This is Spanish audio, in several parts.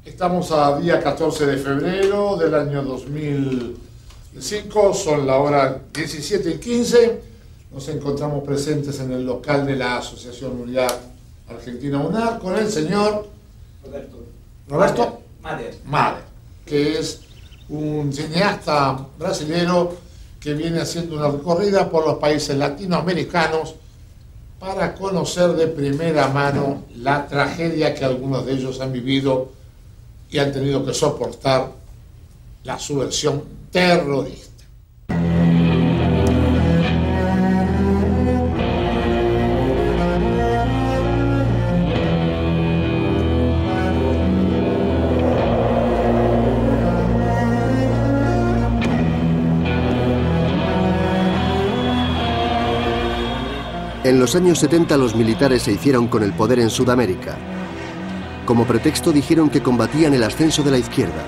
Estamos a día 14 de febrero del año 2005, son la hora 17:15. Nos encontramos presentes en el local de la Asociación Mundial Argentina UNAR con el señor Roberto Mader, que es un cineasta brasilero que viene haciendo una recorrida por los países latinoamericanos para conocer de primera mano la tragedia que algunos de ellos han vivido y han tenido que soportar la subversión terrorista. En los años 70 los militares se hicieron con el poder en Sudamérica. Como pretexto dijeron que combatían el ascenso de la izquierda.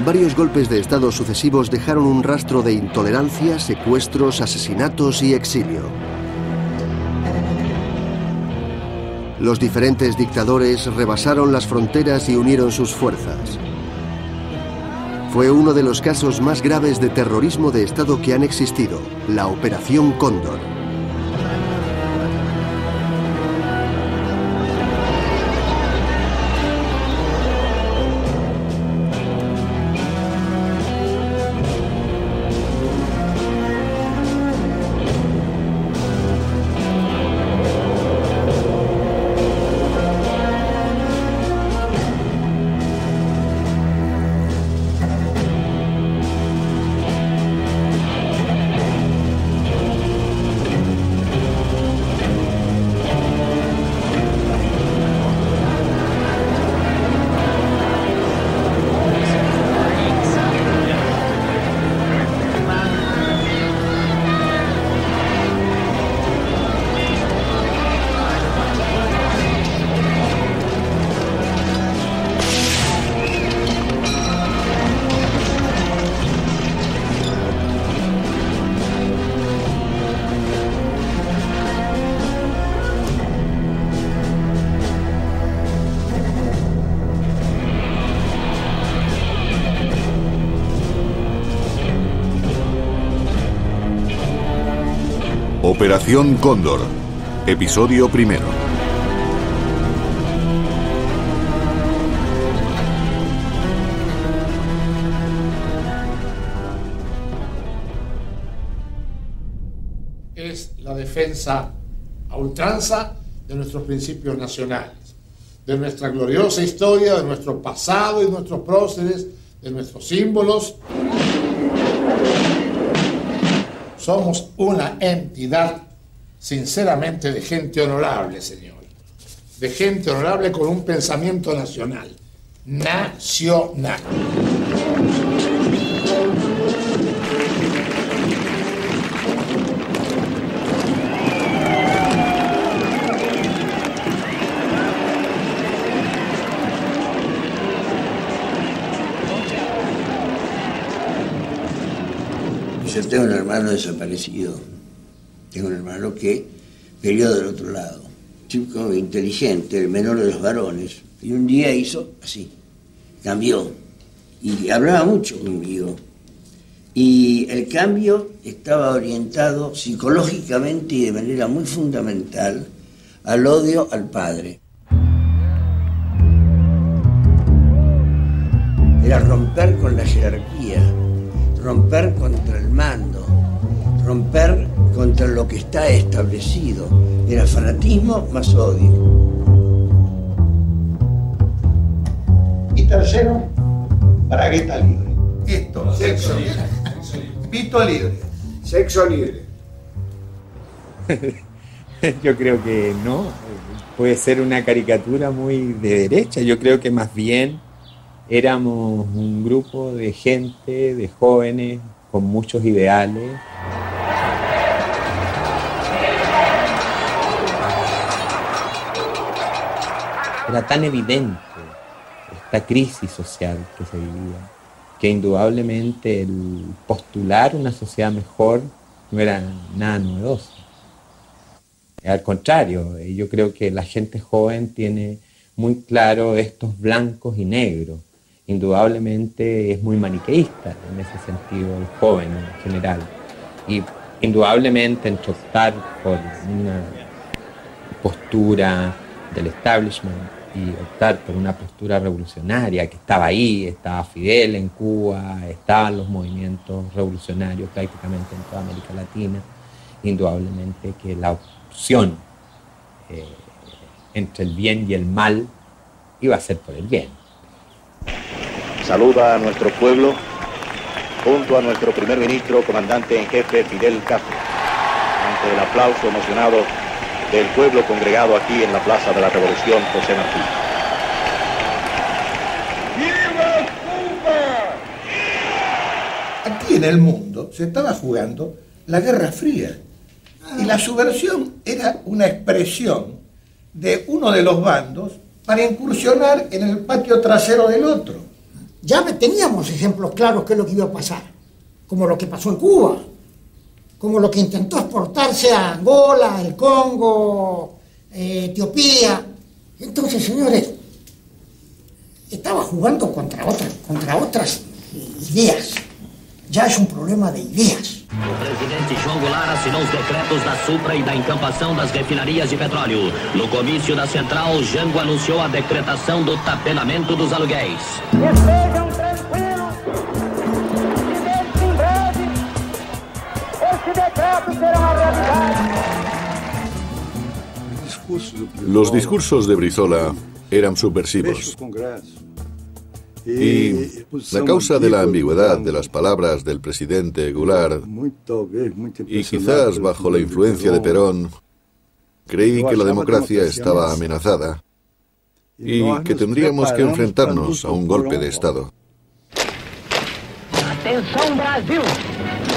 Varios golpes de Estado sucesivos dejaron un rastro de intolerancia, secuestros, asesinatos y exilio. Los diferentes dictadores rebasaron las fronteras y unieron sus fuerzas. Fue uno de los casos más graves de terrorismo de Estado que han existido, la Operación Cóndor. Operación Cóndor, episodio primero. Es la defensa a ultranza de nuestros principios nacionales, de nuestra gloriosa historia, de nuestro pasado y nuestros próceres, de nuestros símbolos. Somos una entidad, sinceramente, de gente honorable, señor. De gente honorable con un pensamiento nacional. Nacional. Yo tengo un hermano desaparecido, tengo un hermano que peleó del otro lado, chico inteligente, el menor de los varones, y un día hizo así, cambió, y hablaba mucho conmigo, y el cambio estaba orientado psicológicamente y de manera muy fundamental al odio al padre. Era romper con la jerarquía, romper contra el mando, romper contra lo que está establecido. Era fanatismo más odio. Y tercero, bragueta libre. Esto, sexo libre. Pito libre. Sexo libre. Yo creo que no. Puede ser una caricatura muy de derecha. Yo creo que más bien éramos un grupo de gente, de jóvenes, con muchos ideales. Era tan evidente esta crisis social que se vivía, que indudablemente el postular una sociedad mejor no era nada novedoso. Al contrario, yo creo que la gente joven tiene muy claro estos blancos y negros. indudablemente es muy maniqueísta en ese sentido, el joven en general. Y indudablemente entre optar por una postura del establishment y optar por una postura revolucionaria, que estaba ahí, estaba Fidel en Cuba, estaban los movimientos revolucionarios prácticamente en toda América Latina, indudablemente que la opción entre el bien y el mal iba a ser por el bien. Saluda a nuestro pueblo junto a nuestro primer ministro, comandante en jefe Fidel Castro, ante el aplauso emocionado del pueblo congregado aquí en la Plaza de la Revolución José Martí. ¡Viva Cuba! Aquí en el mundo se estaba jugando la Guerra Fría y la subversión era una expresión de uno de los bandos para incursionar en el patio trasero del otro. Ya teníamos ejemplos claros de lo que iba a pasar, como lo que pasó en Cuba, como lo que intentó exportarse a Angola, el Congo, Etiopía. Entonces, señores, estaba jugando contra otras ideas. Ya es un problema de ideas. O presidente João Goulart assinou os decretos da Supra e da encampação das refinarias de petróleo. No comício da Central, Jango anunciou a decretação do tapenamento dos aluguéis. Estejam tranquilos, que em breve esse decreto será uma realidade. Los discursos de Brizola eran subversivos. Y la causa de la ambigüedad de las palabras del presidente Goulart, y quizás bajo la influencia de Perón, creí que la democracia estaba amenazada y que tendríamos que enfrentarnos a un golpe de Estado. Atenção Brasil!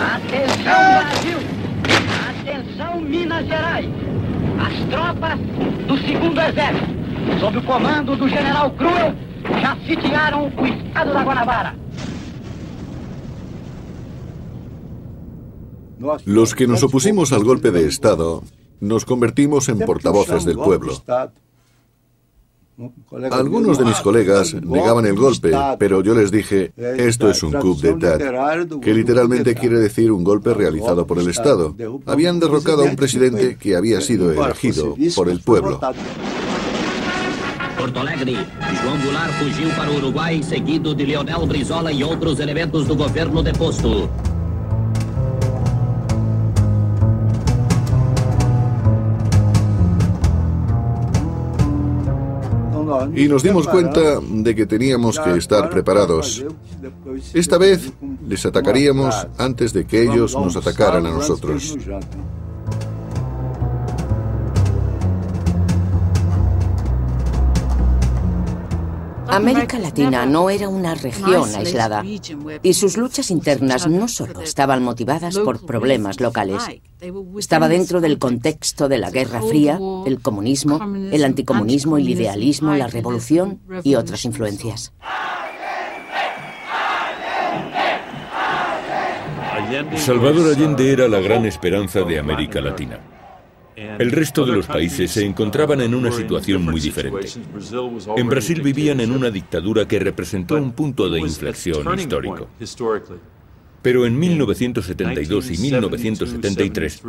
Atenção Brasil! Atenção Minas Gerais! As tropas do 2º Exército, sob o comando do general Cruel, ya sitiaron el estado de Guanabara. Los que nos opusimos al golpe de Estado nos convertimos en portavoces del pueblo. Algunos de mis colegas negaban el golpe, pero yo les dije, esto es un coup d'état, que literalmente quiere decir un golpe realizado por el Estado. Habían derrocado a un presidente que había sido elegido por el pueblo. Porto Alegre, João Goulart fugiu para o Uruguai, seguido de Leonel Brizola e outros elementos do governo deposto. Y nos dimos cuenta de que teníamos que estar preparados. Esta vez les atacaríamos antes de que ellos nos atacaran a nosotros. América Latina no era una región aislada y sus luchas internas no solo estaban motivadas por problemas locales. Estaba dentro del contexto de la Guerra Fría, el comunismo, el anticomunismo, el idealismo, la revolución y otras influencias. Salvador Allende era la gran esperanza de América Latina. El resto de los países se encontraban en una situación muy diferente. En Brasil vivían en una dictadura que representó un punto de inflexión histórico. Pero en 1972 y 1973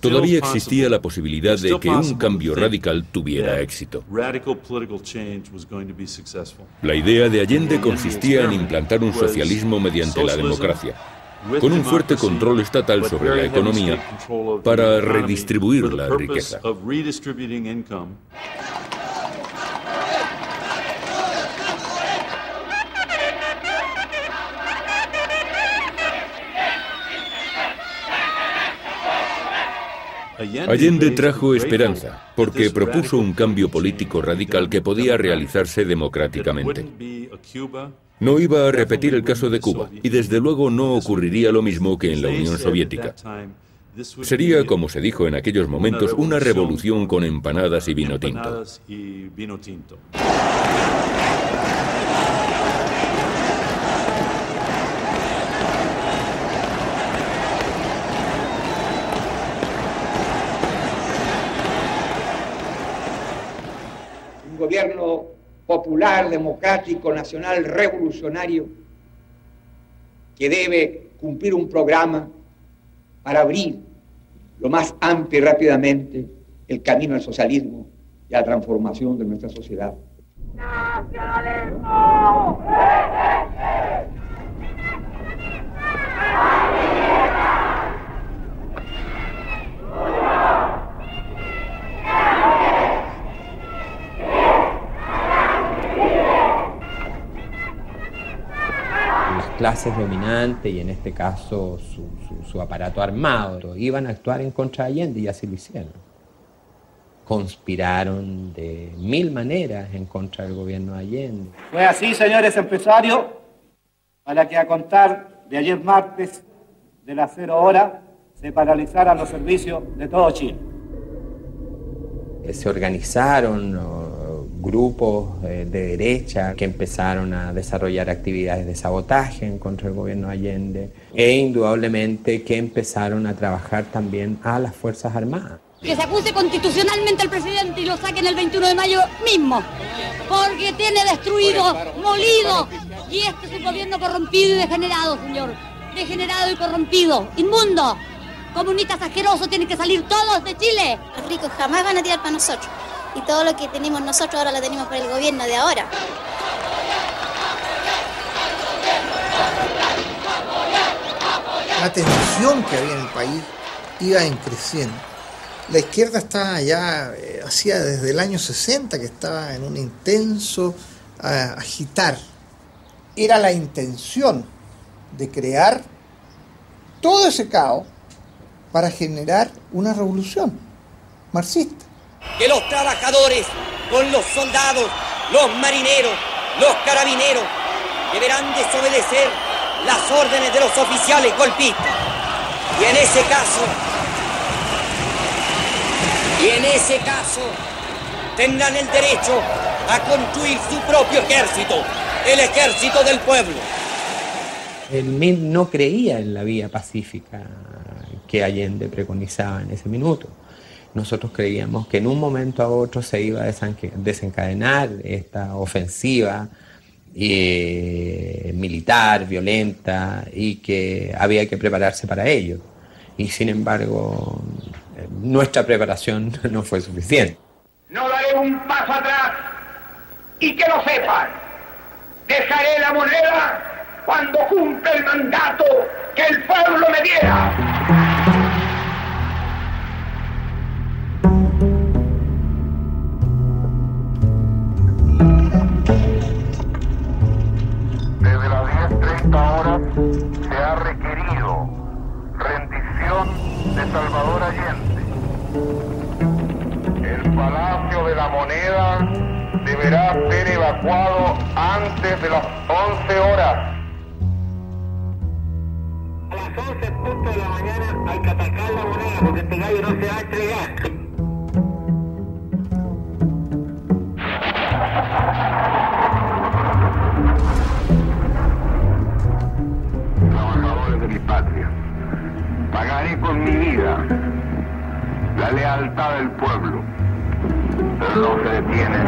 todavía existía la posibilidad de que un cambio radical tuviera éxito. La idea de Allende consistía en implantar un socialismo mediante la democracia, con un fuerte control estatal sobre la economía para redistribuir la riqueza. Allende trajo esperanza, porque propuso un cambio político radical que podía realizarse democráticamente. No iba a repetir el caso de Cuba, y desde luego no ocurriría lo mismo que en la Unión Soviética. Sería, como se dijo en aquellos momentos, una revolución con empanadas y vino tinto. Un gobierno popular, democrático, nacional, revolucionario, que debe cumplir un programa para abrir lo más amplio y rápidamente el camino al socialismo y a la transformación de nuestra sociedad. ¡Nacionalismo! Clases dominantes y en este caso su aparato armado iban a actuar en contra de Allende y así lo hicieron. Conspiraron de 1000 maneras en contra del gobierno de Allende. Fue así, señores empresarios, para que a contar de ayer martes de las 0 horas se paralizaran los servicios de todo Chile. Se organizaron grupos de derecha que empezaron a desarrollar actividades de sabotaje en contra del gobierno de Allende e indudablemente que empezaron a trabajar también a las Fuerzas Armadas. Que se acuse constitucionalmente al presidente y lo saquen el 21 de mayo mismo, porque tiene destruido, molido, y este es un gobierno corrompido y degenerado, señor, degenerado y corrompido, inmundo. Comunistas asquerosos tienen que salir todos de Chile. Los ricos jamás van a tirar para nosotros. Y todo lo que tenemos nosotros ahora lo tenemos por el gobierno de ahora. La tensión que había en el país iba creciendo. La izquierda estaba ya, hacía desde el año 60 que estaba en un intenso agitar. Era la intención de crear todo ese caos para generar una revolución marxista. Que los trabajadores, con los soldados, los marineros, los carabineros, deberán desobedecer las órdenes de los oficiales golpistas. Y en ese caso, tendrán el derecho a construir su propio ejército, el ejército del pueblo. El MIL no creía en la vía pacífica que Allende preconizaba en ese minuto. Nosotros creíamos que en un momento a otro se iba a desencadenar esta ofensiva militar, violenta, y que había que prepararse para ello. Y sin embargo, nuestra preparación no fue suficiente. No daré un paso atrás y que lo sepan. Dejaré la moneda cuando cumpla el mandato que el pueblo me diera. Ahora se ha requerido rendición de Salvador Allende. El Palacio de la Moneda deberá ser evacuado antes de las 11 horas. A las 11:00 de la mañana hay que atacar la moneda porque este gallo no se va a entregar. Pagaré con mi vida la lealtad del pueblo, pero no se detienen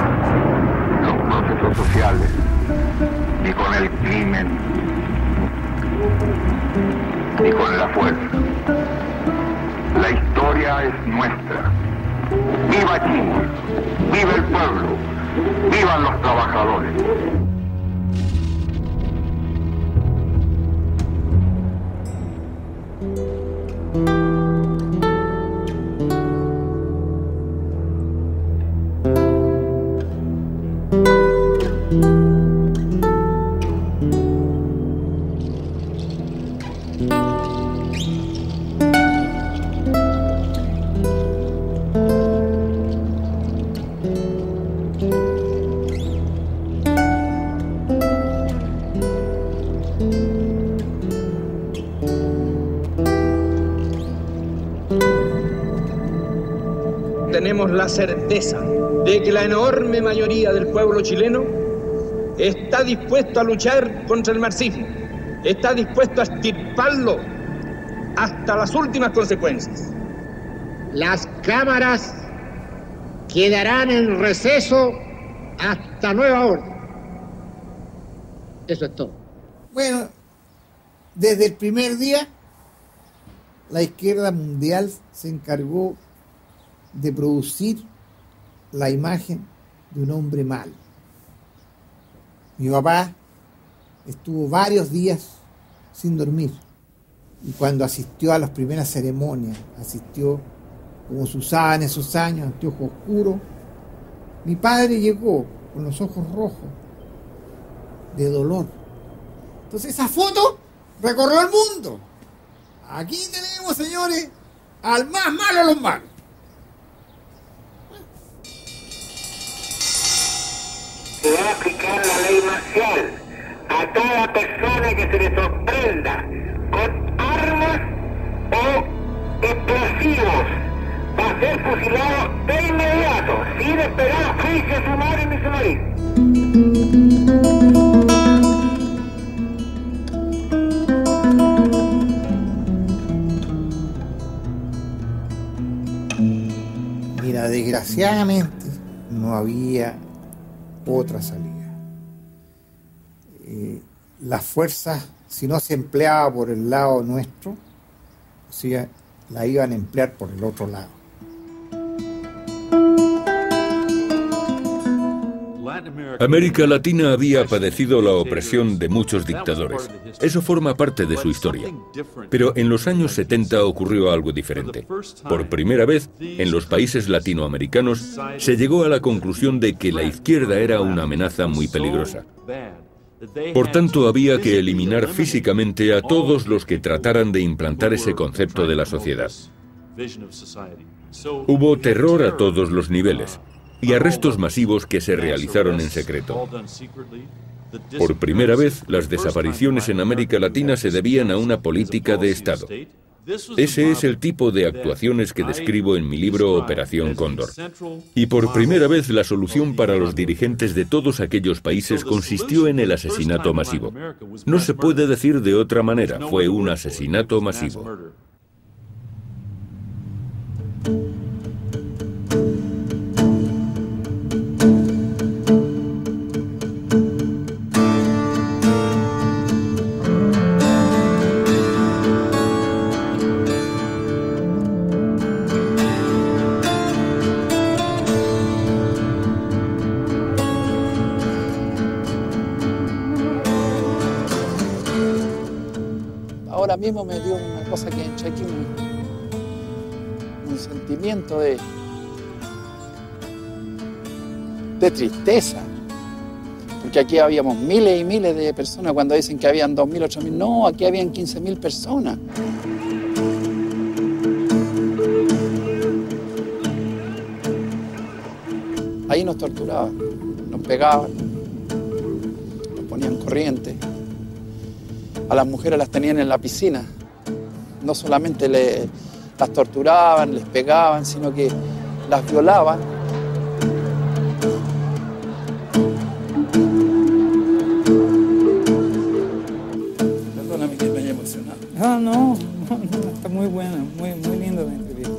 los procesos sociales, ni con el crimen, ni con la fuerza. La historia es nuestra. ¡Viva Chile! ¡Viva el pueblo! ¡Vivan los trabajadores! Tenemos la certeza de que la enorme mayoría del pueblo chileno está dispuesto a luchar contra el marxismo, está dispuesto a extirparlo hasta las últimas consecuencias. Las cámaras quedarán en receso hasta nueva orden. Eso es todo. Bueno, desde el primer día, la izquierda mundial se encargó de producir la imagen de un hombre malo. Mi papá estuvo varios días sin dormir y cuando asistió a las primeras ceremonias, asistió como se usaba en esos años, anteojos oscuros, mi padre llegó con los ojos rojos de dolor. Entonces esa foto recorrió el mundo. Aquí tenemos, señores, al más malo de los malos. Se va a aplicar la ley marcial a toda persona que se le sorprenda con armas o explosivos. Va a ser fusilado de inmediato, sin esperar juicio sumario ni sumario. Mira, desgraciadamente no había otra salida. Las fuerzas, si no se empleaba por el lado nuestro, o sea, la iban a emplear por el otro lado. América Latina había padecido la opresión de muchos dictadores. Eso forma parte de su historia. Pero en los años 70 ocurrió algo diferente. Por primera vez, en los países latinoamericanos, se llegó a la conclusión de que la izquierda era una amenaza muy peligrosa. Por tanto, había que eliminar físicamente a todos los que trataran de implantar ese concepto de la sociedad. Hubo terror a todos los niveles y arrestos masivos que se realizaron en secreto. Por primera vez, las desapariciones en América Latina se debían a una política de Estado. Ese es el tipo de actuaciones que describo en mi libro Operación Cóndor. Y por primera vez la solución para los dirigentes de todos aquellos países consistió en el asesinato masivo. No se puede decir de otra manera, fue un asesinato masivo. Ahora mismo me dio una cosa que entré aquí, un sentimiento de tristeza, porque aquí habíamos miles y miles de personas. Cuando dicen que habían 2.000, 8.000, no, aquí habían 15.000 personas. Ahí nos torturaban, nos pegaban, nos ponían corriente. A las mujeres las tenían en la piscina. No solamente las torturaban, les pegaban, sino que las violaban. Perdóname que me haya emocionado. No, está muy buena, muy linda la entrevista.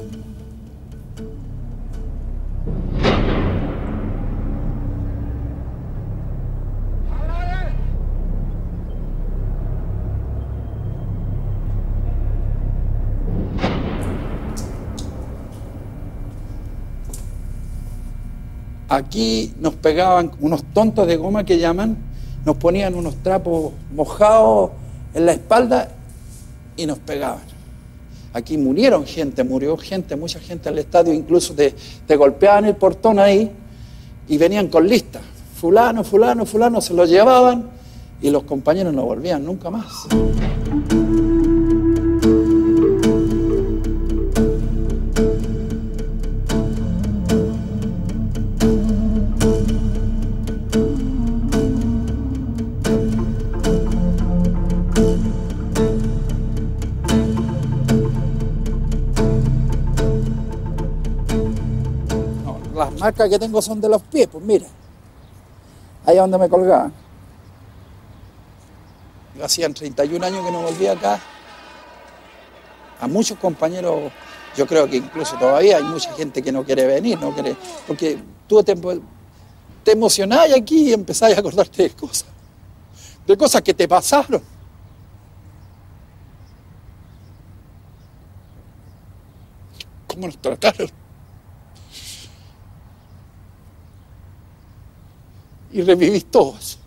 Aquí nos pegaban unos tontos de goma que llaman, nos ponían unos trapos mojados en la espalda y nos pegaban. Aquí murió gente, mucha gente al estadio, incluso te golpeaban el portón ahí y venían con listas. Fulano, fulano, fulano, se lo llevaban y los compañeros no volvían nunca más. Las marcas que tengo son de los pies, pues mira. Ahí es donde me colgaban. Yo hacían 31 años que no volvía acá. A muchos compañeros, yo creo que incluso todavía hay mucha gente que no quiere venir, no quiere, porque te emocionáis aquí y empezáis a acordarte de cosas que te pasaron. Cómo nos trataron. Y revivís todo eso.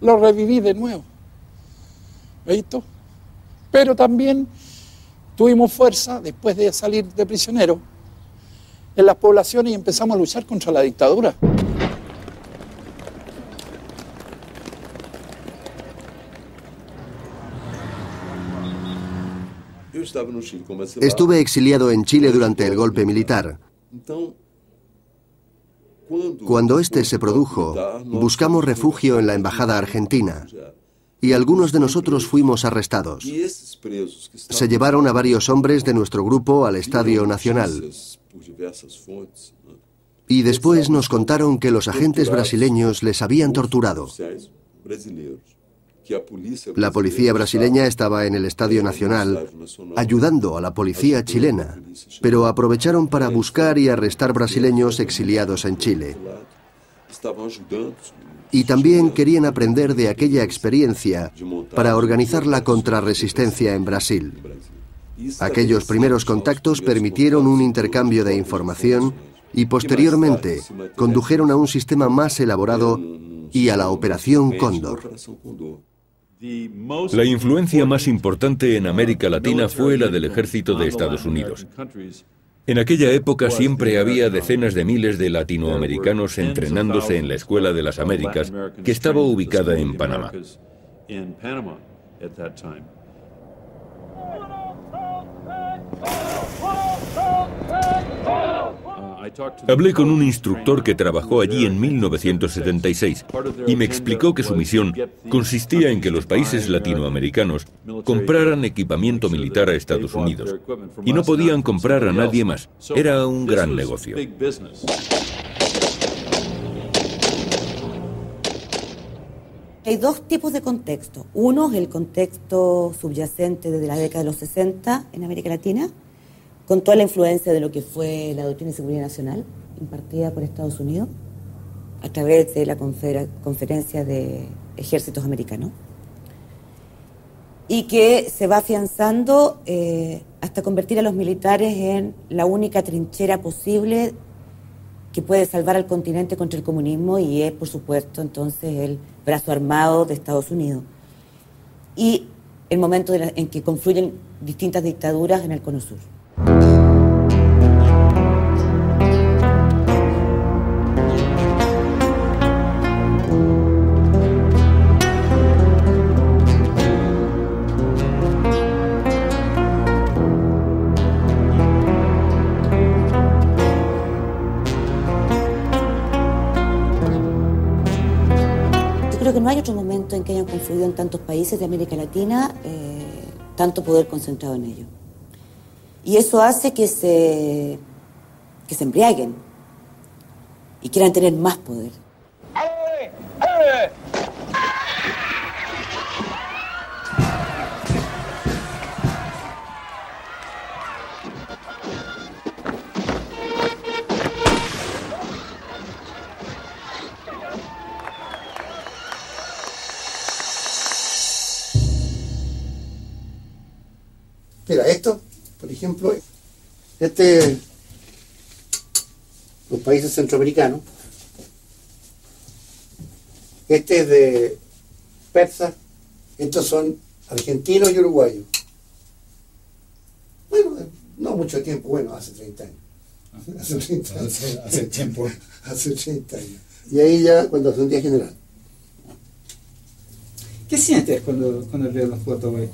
Lo reviví de nuevo. ¿Visto? Pero también tuvimos fuerza después de salir de prisionero en las poblaciones y empezamos a luchar contra la dictadura. Estuve exiliado en Chile durante el golpe militar. Cuando este se produjo, buscamos refugio en la embajada argentina y algunos de nosotros fuimos arrestados. Se llevaron a varios hombres de nuestro grupo al Estadio Nacional y después nos contaron que los agentes brasileños les habían torturado. La policía brasileña estaba en el Estadio Nacional ayudando a la policía chilena, pero aprovecharon para buscar y arrestar brasileños exiliados en Chile. Y también querían aprender de aquella experiencia para organizar la contrarresistencia en Brasil. Aquellos primeros contactos permitieron un intercambio de información y posteriormente condujeron a un sistema más elaborado y a la Operación Cóndor. La influencia más importante en América Latina fue la del ejército de Estados Unidos. En aquella época siempre había decenas de miles de latinoamericanos entrenándose en la Escuela de las Américas, que estaba ubicada en Panamá. Hablé con un instructor que trabajó allí en 1976 y me explicó que su misión consistía en que los países latinoamericanos compraran equipamiento militar a Estados Unidos y no podían comprar a nadie más. Era un gran negocio. Hay dos tipos de contexto. Uno es el contexto subyacente desde la década de los 60 en América Latina, con toda la influencia de lo que fue la doctrina de seguridad nacional impartida por Estados Unidos a través de la conferencia de ejércitos americanos, y que se va afianzando hasta convertir a los militares en la única trinchera posible que puede salvar al continente contra el comunismo, y es, por supuesto, entonces el brazo armado de Estados Unidos. Y el momento en que confluyen distintas dictaduras en el Cono Sur. Creo que no hay otro momento en que hayan confluido en tantos países de América Latina tanto poder concentrado en ello. Y eso hace que se embriaguen y quieran tener más poder. Mira, esto, por ejemplo, los países centroamericanos, este es de persas, estos son argentinos y uruguayos. Bueno, no mucho tiempo, bueno, hace 30 años. Hace 30 años. Hace tiempo. Hace 30 años. Y ahí ya, cuando hace un día general. ¿Qué sientes cuando lees las fotos hoy?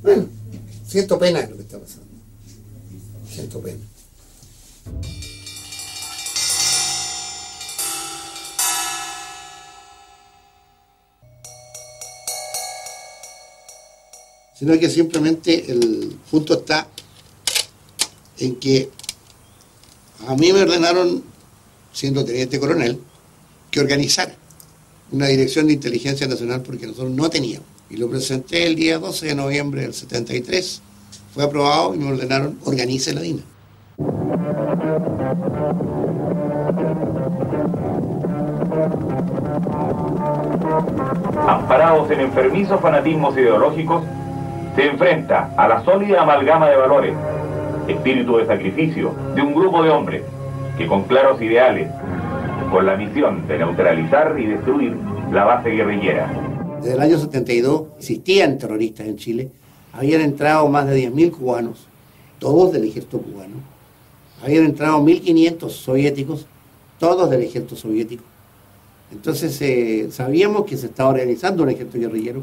Bueno, siento pena en lo que está pasando. Siento pena. Sino que simplemente el punto está en que a mí me ordenaron, siendo teniente coronel, que organizara una dirección de inteligencia nacional porque nosotros no teníamos. Y lo presenté el día 12 de noviembre del 73. Fue aprobado y me ordenaron, organice la DINA. Amparados en enfermizos fanatismos ideológicos, se enfrenta a la sólida amalgama de valores, espíritu de sacrificio de un grupo de hombres que con claros ideales, con la misión de neutralizar y destruir la base guerrillera. Desde el año 72 existían terroristas en Chile, habían entrado más de 10.000 cubanos, todos del ejército cubano, habían entrado 1.500 soviéticos, todos del ejército soviético. Entonces sabíamos que se estaba organizando un ejército guerrillero.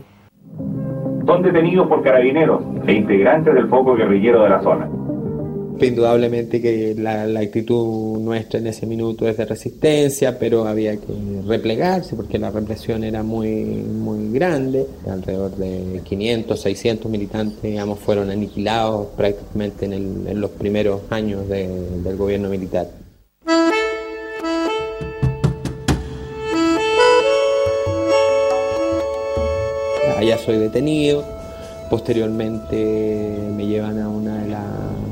Son detenidos por carabineros e integrantes del foco guerrillero de la zona. Indudablemente que la actitud nuestra en ese minuto es de resistencia, pero había que replegarse porque la represión era muy grande. Alrededor de 500, 600 militantes, digamos, fueron aniquilados prácticamente en los primeros años del gobierno militar. Allá soy detenido, posteriormente me llevan a uno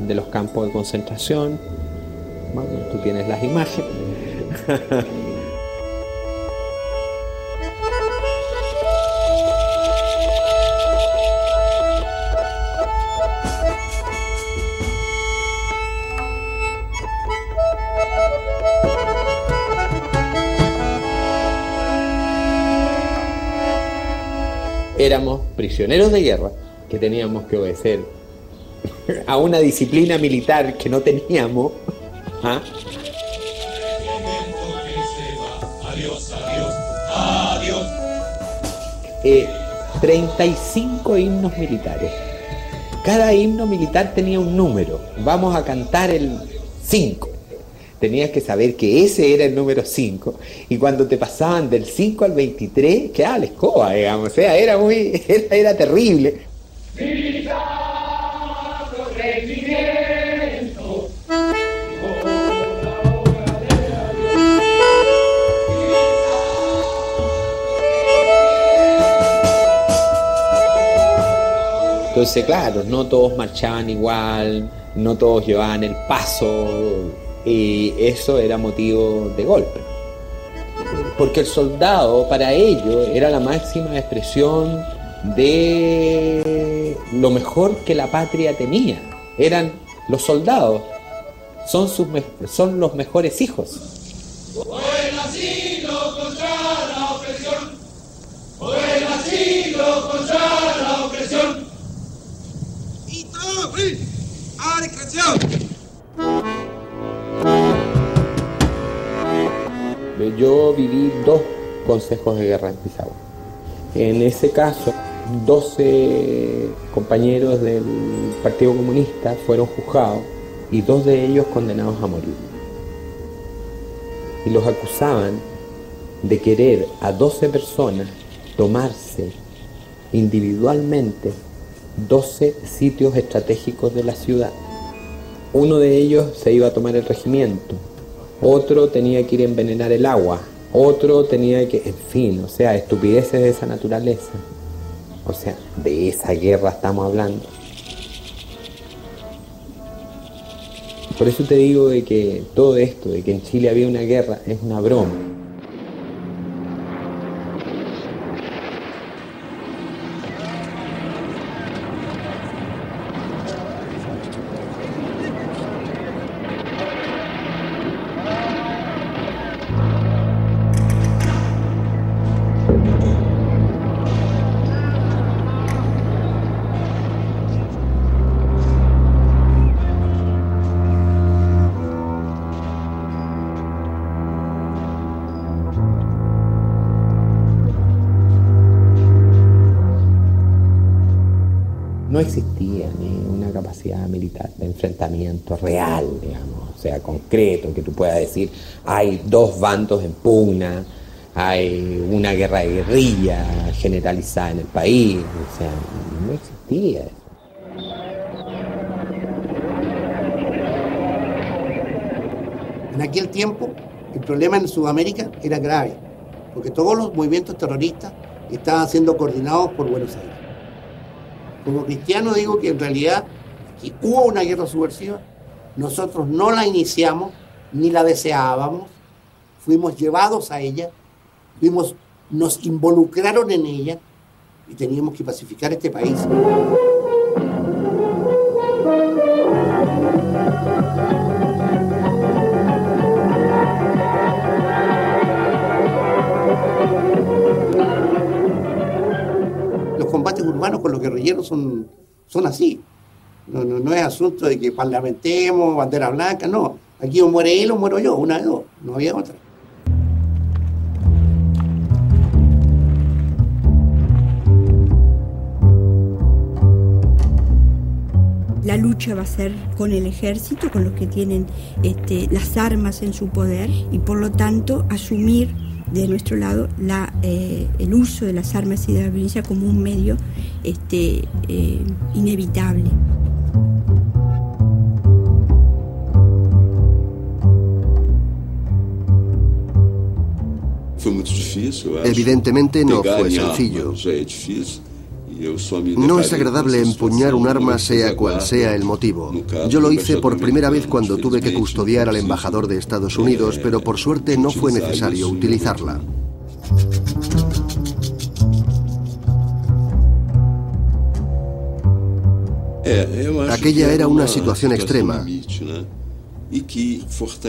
de los campos de concentración. Bueno, tú tienes las imágenes. Éramos prisioneros de guerra que teníamos que obedecer a una disciplina militar que no teníamos. ¿Ah? 35 himnos militares. Cada himno militar tenía un número. Vamos a cantar el 5. Tenías que saber que ese era el número 5, y cuando te pasaban del 5 al 23, quedaba la escoba, digamos, o sea, era terrible. Entonces, claro, no todos marchaban igual, no todos llevaban el paso, y eso era motivo de golpe. Porque el soldado, para ellos, era la máxima expresión de lo mejor que la patria tenía. Eran los soldados, son los mejores hijos. Fue nacido contra la opresión, fue nacido contra la opresión. Y todo a discreción. Yo viví 2 consejos de guerra en Pisagua. En ese caso, 12 compañeros del Partido Comunista fueron juzgados y 2 de ellos condenados a morir. Y los acusaban de querer a 12 personas tomarse individualmente 12 sitios estratégicos de la ciudad. Uno de ellos se iba a tomar el regimiento, otro tenía que ir a envenenar el agua, otro tenía que, en fin, o sea, estupideces de esa naturaleza. O sea, de esa guerra estamos hablando. Por eso te digo de que todo esto, de que en Chile había una guerra, es una broma. No existía ni una capacidad militar de enfrentamiento real, digamos, o sea, concreto, que tú puedas decir, hay 2 bandos en pugna, hay una guerra de guerrilla generalizada en el país, o sea, no existía eso. En aquel tiempo, el problema en Sudamérica era grave, porque todos los movimientos terroristas estaban siendo coordinados por Buenos Aires. Como cristiano digo que en realidad aquí hubo una guerra subversiva, nosotros no la iniciamos, ni la deseábamos, fuimos llevados a ella nos involucraron en ella y teníamos que pacificar este país. Los combates urbanos con los guerrilleros son así. No es asunto de que parlamentemos, bandera blanca, no. Aquí o muere él o muero yo, una de dos, no había otra. La lucha va a ser con el ejército, con los que tienen las armas en su poder, y por lo tanto asumir de nuestro lado el uso de las armas y de la violencia como un medio inevitable. Evidentemente no fue sencillo. No es agradable empuñar un arma sea cual sea el motivo. Yo lo hice por primera vez cuando tuve que custodiar al embajador de Estados Unidos, pero por suerte no fue necesario utilizarla. Aquella era una situación extrema,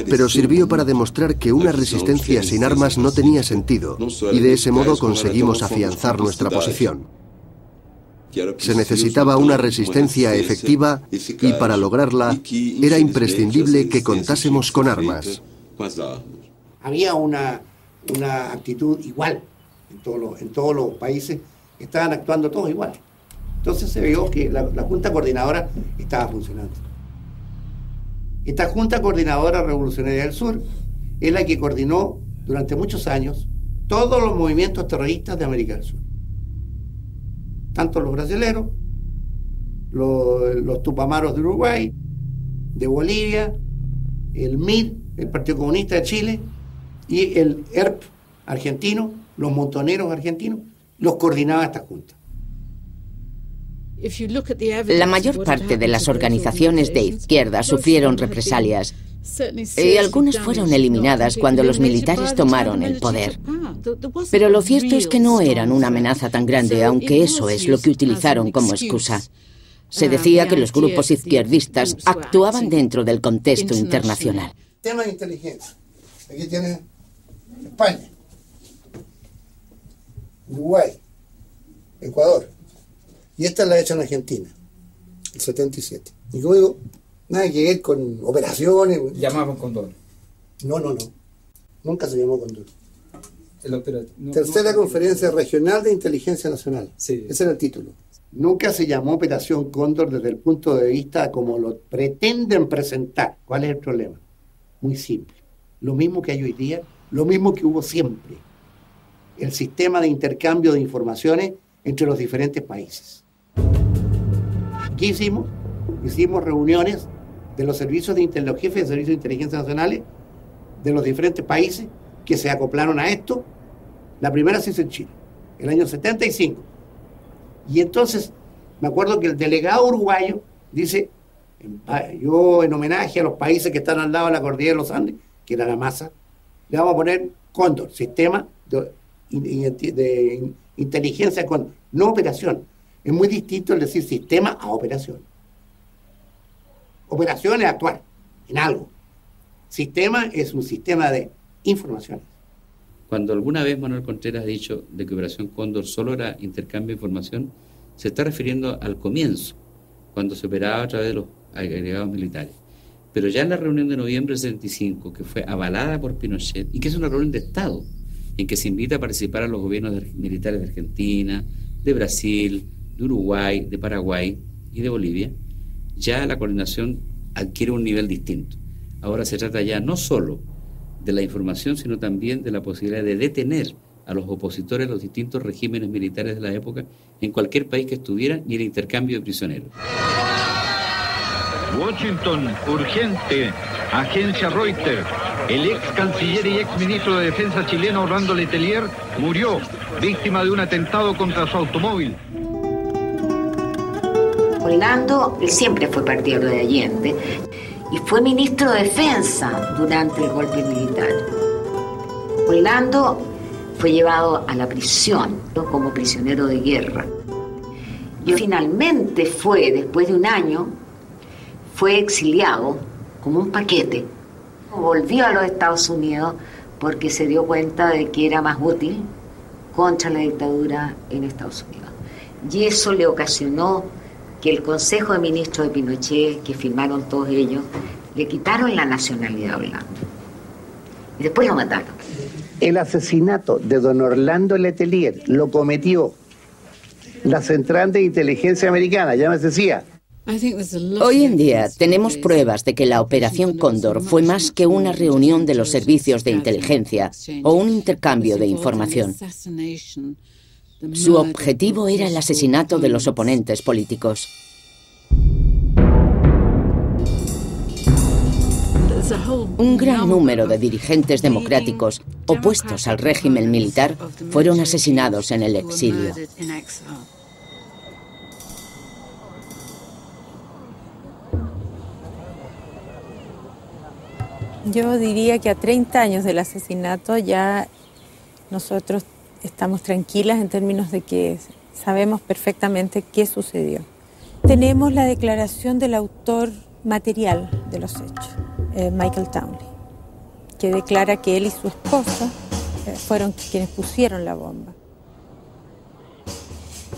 pero sirvió para demostrar que una resistencia sin armas no tenía sentido, y de ese modo conseguimos afianzar nuestra posición. Se necesitaba una resistencia efectiva y para lograrla era imprescindible que contásemos con armas. Había una actitud igual en todos los países, estaban actuando todos igual. Entonces se vio que la Junta Coordinadora estaba funcionando. Esta Junta Coordinadora Revolucionaria del Sur es la que coordinó durante muchos años todos los movimientos terroristas de América del Sur. Tanto los brasileros, los tupamaros de Uruguay, de Bolivia, el MIR, el Partido Comunista de Chile, y el ERP argentino, los montoneros argentinos, los coordinaba esta junta. La mayor parte de las organizaciones de izquierda sufrieron represalias y algunas fueron eliminadas cuando los militares tomaron el poder. Pero lo cierto es que no eran una amenaza tan grande, aunque eso es lo que utilizaron como excusa. Se decía que los grupos izquierdistas actuaban dentro del contexto internacional. Tema de inteligencia. Aquí tiene España, Uruguay, Ecuador. Y esta la he hecho en Argentina, el 77. Y como digo, nada que ver con operaciones. ¿Llamaban Condor? No. Nunca se llamó Condor. Tercera Conferencia Regional de Inteligencia Nacional. Sí. Ese era el título. Nunca se llamó Operación Cóndor desde el punto de vista como lo pretenden presentar. ¿Cuál es el problema? Muy simple. Lo mismo que hay hoy día, lo mismo que hubo siempre. El sistema de intercambio de informaciones entre los diferentes países. ¿Qué hicimos? Hicimos reuniones de los servicios los jefes de servicios de inteligencia nacionales de los diferentes países que se acoplaron a esto. La primera se hizo en Chile, el año 75. Y entonces, me acuerdo que el delegado uruguayo dice, yo en homenaje a los países que están al lado de la cordillera de los Andes, que era la masa, le vamos a poner Cóndor, sistema de inteligencia Cóndor, no operación. Es muy distinto el decir sistema a operación. Operación es actuar en algo. Sistema es un sistema de informaciones. Cuando alguna vez Manuel Contreras ha dicho de que Operación Cóndor solo era intercambio de información, se está refiriendo al comienzo, cuando se operaba a través de los agregados militares. Pero ya en la reunión de noviembre del 75, que fue avalada por Pinochet, y que es una reunión de Estado, en que se invita a participar a los gobiernos militares de Argentina, de Brasil, de Uruguay, de Paraguay y de Bolivia, ya la coordinación adquiere un nivel distinto. Ahora se trata ya no solo de la información, sino también de la posibilidad de detener a los opositores de los distintos regímenes militares de la época en cualquier país que estuvieran y el intercambio de prisioneros. Washington, urgente, agencia Reuters. El ex canciller y ex ministro de Defensa chileno Orlando Letelier murió, víctima de un atentado contra su automóvil. Orlando, él siempre fue partidario de Allende y fue ministro de Defensa durante el golpe militar. Orlando fue llevado a la prisión como prisionero de guerra. Y finalmente después de un año, fue exiliado como un paquete. Volvió a los Estados Unidos porque se dio cuenta de que era más útil contra la dictadura en Estados Unidos. Y eso le ocasionó que el Consejo de Ministros de Pinochet, que firmaron todos ellos, le quitaron la nacionalidad holanda. Y después lo mataron. El asesinato de don Orlando Letelier lo cometió la Central de Inteligencia Americana, llámese CIA. Hoy en día tenemos pruebas de que la Operación Cóndor fue más que una reunión de los servicios de inteligencia o un intercambio de información. Su objetivo era el asesinato de los oponentes políticos. Un gran número de dirigentes democráticos opuestos al régimen militar fueron asesinados en el exilio. Yo diría que a 30 años del asesinato ya nosotros estamos tranquilas en términos de que sabemos perfectamente qué sucedió. Tenemos la declaración del autor material de los hechos, Michael Townley, que declara que él y su esposa fueron quienes pusieron la bomba.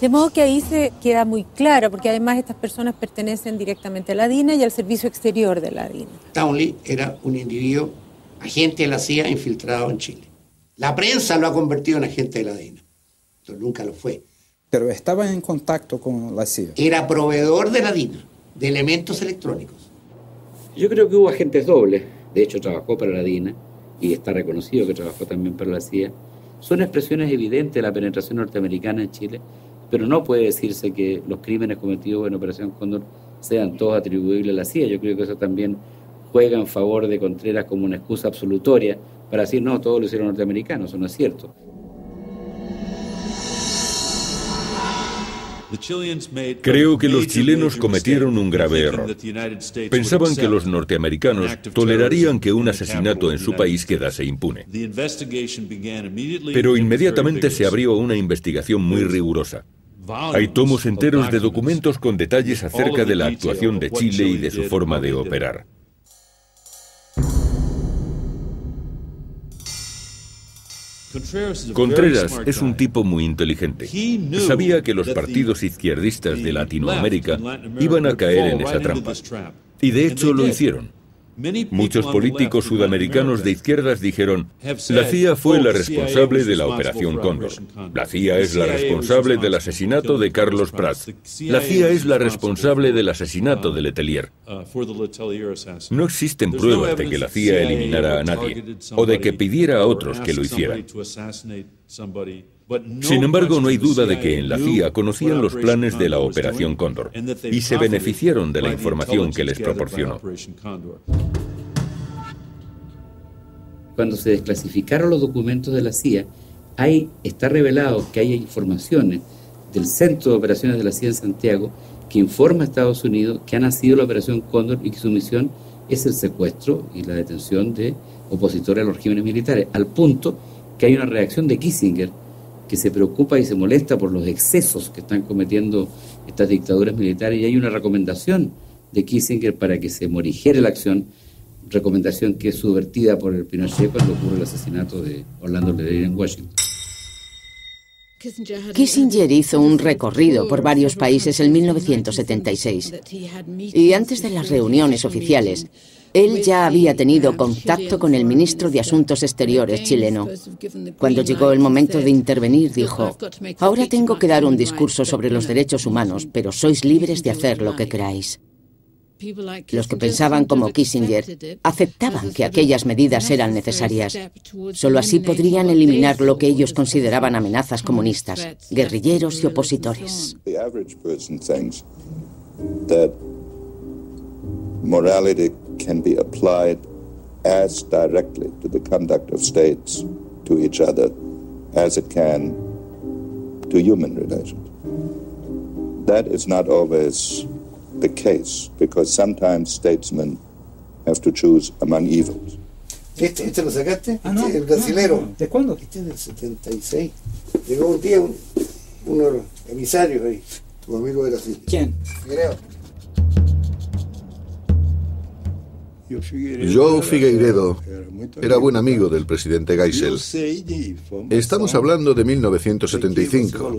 De modo que ahí se queda muy claro, porque además estas personas pertenecen directamente a la DINA y al servicio exterior de la DINA. Townley era un individuo, agente de la CIA infiltrado en Chile. La prensa lo ha convertido en agente de la DINA, pero nunca lo fue. Pero estaba en contacto con la CIA. Era proveedor de la DINA, de elementos electrónicos. Yo creo que hubo agentes dobles. De hecho, trabajó para la DINA y está reconocido que trabajó también para la CIA. Son expresiones evidentes de la penetración norteamericana en Chile, pero no puede decirse que los crímenes cometidos en Operación Cóndor sean todos atribuibles a la CIA. Yo creo que eso también juega en favor de Contreras como una excusa absolutoria para decir, no, todo lo hicieron norteamericanos. Eso no es cierto. Creo que los chilenos cometieron un grave error. Pensaban que los norteamericanos tolerarían que un asesinato en su país quedase impune. Pero inmediatamente se abrió una investigación muy rigurosa. Hay tomos enteros de documentos con detalles acerca de la actuación de Chile y de su forma de operar. Contreras es un tipo muy inteligente. Sabía que los partidos izquierdistas de Latinoamérica iban a caer en esa trampa. Y de hecho lo hicieron. Muchos políticos sudamericanos de izquierdas dijeron, la CIA fue la responsable de la Operación Cóndor. La CIA es la responsable del asesinato de Carlos Prats. La CIA es la responsable del asesinato de Letelier. No existen pruebas de que la CIA eliminara a nadie o de que pidiera a otros que lo hicieran. Sin embargo, no hay duda de que en la CIA conocían los planes de la Operación Cóndor y se beneficiaron de la información que les proporcionó. Cuando se desclasificaron los documentos de la CIA, está revelado que hay informaciones del Centro de Operaciones de la CIA en Santiago que informa a Estados Unidos que ha nacido la Operación Cóndor y que su misión es el secuestro y la detención de opositores a los regímenes militares, al punto que hay una reacción de Kissinger que se preocupa y se molesta por los excesos que están cometiendo estas dictaduras militares, y hay una recomendación de Kissinger para que se morigere la acción, recomendación que es subvertida por el Pinochet cuando ocurre el asesinato de Orlando Letelier en Washington. Kissinger hizo un recorrido por varios países en 1976 y antes de las reuniones oficiales, él ya había tenido contacto con el ministro de Asuntos Exteriores chileno. Cuando llegó el momento de intervenir, dijo, ahora tengo que dar un discurso sobre los derechos humanos, pero sois libres de hacer lo que queráis. Los que pensaban como Kissinger aceptaban que aquellas medidas eran necesarias. Solo así podrían eliminar lo que ellos consideraban amenazas comunistas, guerrilleros y opositores. Morality can be applied as directly to the conduct of states to each other as it can to human relations. That is not always the case, because sometimes statesmen have to choose among evils. ¿Este lo sacaste? No, el brasilero. No. ¿De cuándo? Este es del 76. Llegó un día uno de los emisarios ahí. Tu amigo era así. ¿Quién? Figueiredo. João Figueiredo era buen amigo del presidente Geisel. Estamos hablando de 1975,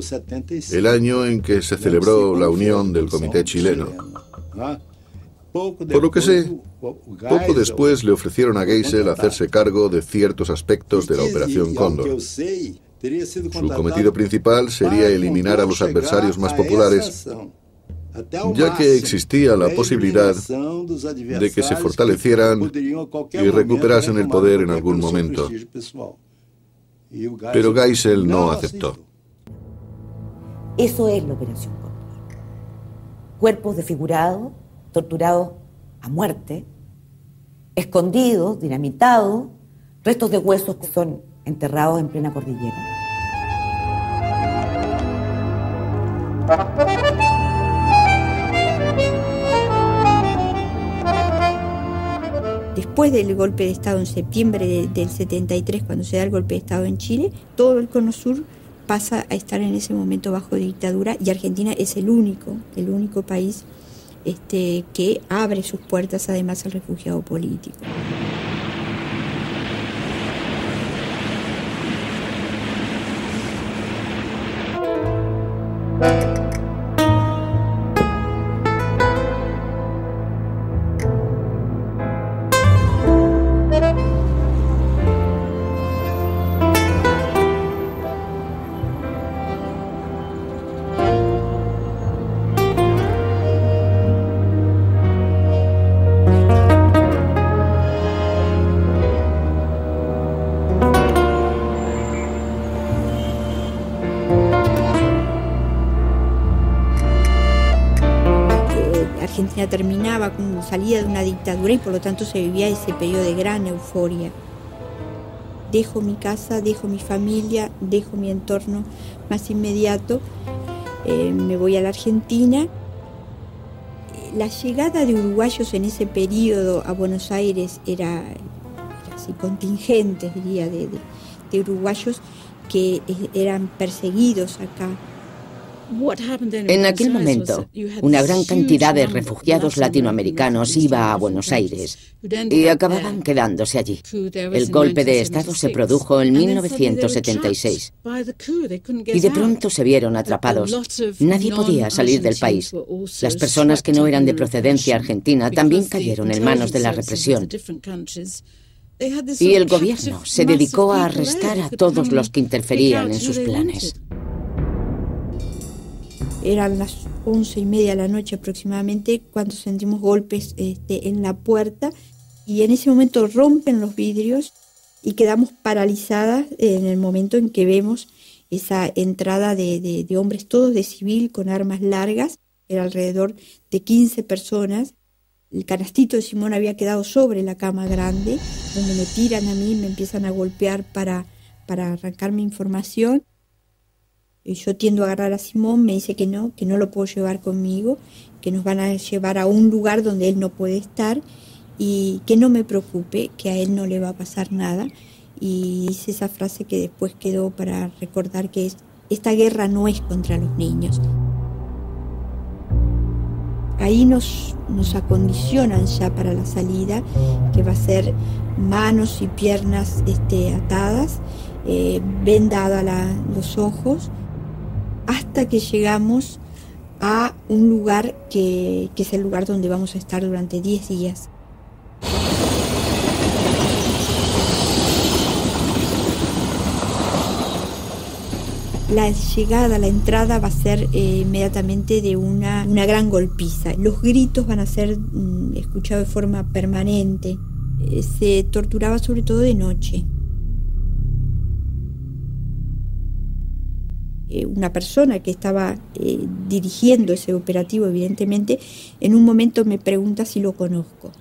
el año en que se celebró la unión del Comité chileno. Por lo que sé, poco después le ofrecieron a Geisel hacerse cargo de ciertos aspectos de la Operación Cóndor. Su cometido principal sería eliminar a los adversarios más populares, ya que existía la posibilidad de que se fortalecieran y recuperasen el poder en algún momento. Pero Geisel no aceptó. Eso es la Operación Cóndor. Cuerpos desfigurados, torturados a muerte, escondidos, dinamitados, restos de huesos que son enterrados en plena cordillera. Después del golpe de Estado en septiembre del 73, cuando se da el golpe de Estado en Chile, todo el Cono Sur pasa a estar en ese momento bajo dictadura y Argentina es el único país que abre sus puertas además al refugiado político. Argentina terminaba con salida de una dictadura y por lo tanto se vivía ese periodo de gran euforia. Dejo mi casa, dejo mi familia, dejo mi entorno más inmediato, me voy a la Argentina. La llegada de uruguayos en ese periodo a Buenos Aires era así, contingentes, diría, de uruguayos que eran perseguidos acá. En aquel momento, una gran cantidad de refugiados latinoamericanos iba a Buenos Aires y acababan quedándose allí. El golpe de Estado se produjo en 1976 y de pronto se vieron atrapados. Nadie podía salir del país. Las personas que no eran de procedencia argentina también cayeron en manos de la represión. Y el gobierno se dedicó a arrestar a todos los que interferían en sus planes. Eran las 11:30 de la noche aproximadamente cuando sentimos golpes en la puerta y en ese momento rompen los vidrios y quedamos paralizadas en el momento en que vemos esa entrada de hombres todos de civil con armas largas. Era alrededor de 15 personas. El canastito de Simón había quedado sobre la cama grande, donde me tiran a mí, me empiezan a golpear para arrancarme información. Yo tiendo a agarrar a Simón, me dice que no lo puedo llevar conmigo, que nos van a llevar a un lugar donde él no puede estar y que no me preocupe, que a él no le va a pasar nada. Y hice esa frase que después quedó para recordar que esta guerra no es contra los niños. Ahí nos acondicionan ya para la salida, que va a ser manos y piernas atadas, vendada los ojos, hasta que llegamos a un lugar que es el lugar donde vamos a estar durante 10 días. La llegada, la entrada va a ser inmediatamente de una gran golpiza. Los gritos van a ser escuchados de forma permanente. Se torturaba sobre todo de noche. Una persona que estaba dirigiendo ese operativo, evidentemente, en un momento me pregunta si lo conozco.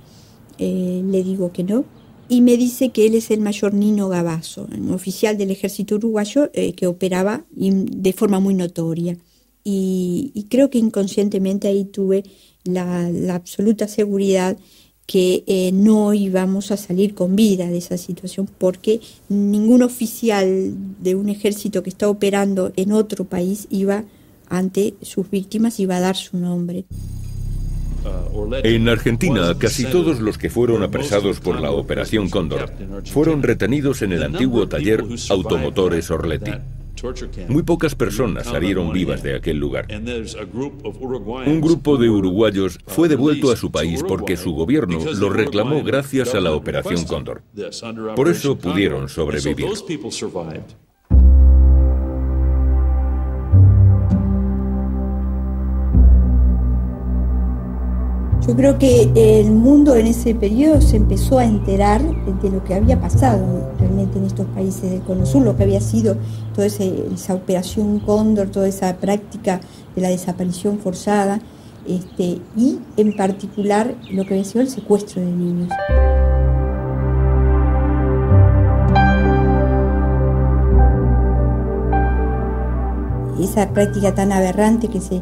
Le digo que no. Y me dice que él es el mayor Nino Gavazo, un oficial del ejército uruguayo que operaba de forma muy notoria. Y creo que inconscientemente ahí tuve la absoluta seguridad que no íbamos a salir con vida de esa situación, porque ningún oficial de un ejército que está operando en otro país iba ante sus víctimas, iba a dar su nombre. En Argentina, casi todos los que fueron apresados por la Operación Cóndor fueron retenidos en el antiguo taller Automotores Orletti. Muy pocas personas salieron vivas de aquel lugar. Un grupo de uruguayos fue devuelto a su país porque su gobierno lo reclamó gracias a la Operación Cóndor. Por eso pudieron sobrevivir. Yo creo que el mundo en ese periodo se empezó a enterar de lo que había pasado realmente en estos países del Cono Sur, lo que había sido toda esa operación Cóndor, toda esa práctica de la desaparición forzada, y en particular lo que había sido el secuestro de niños. Esa práctica tan aberrante que se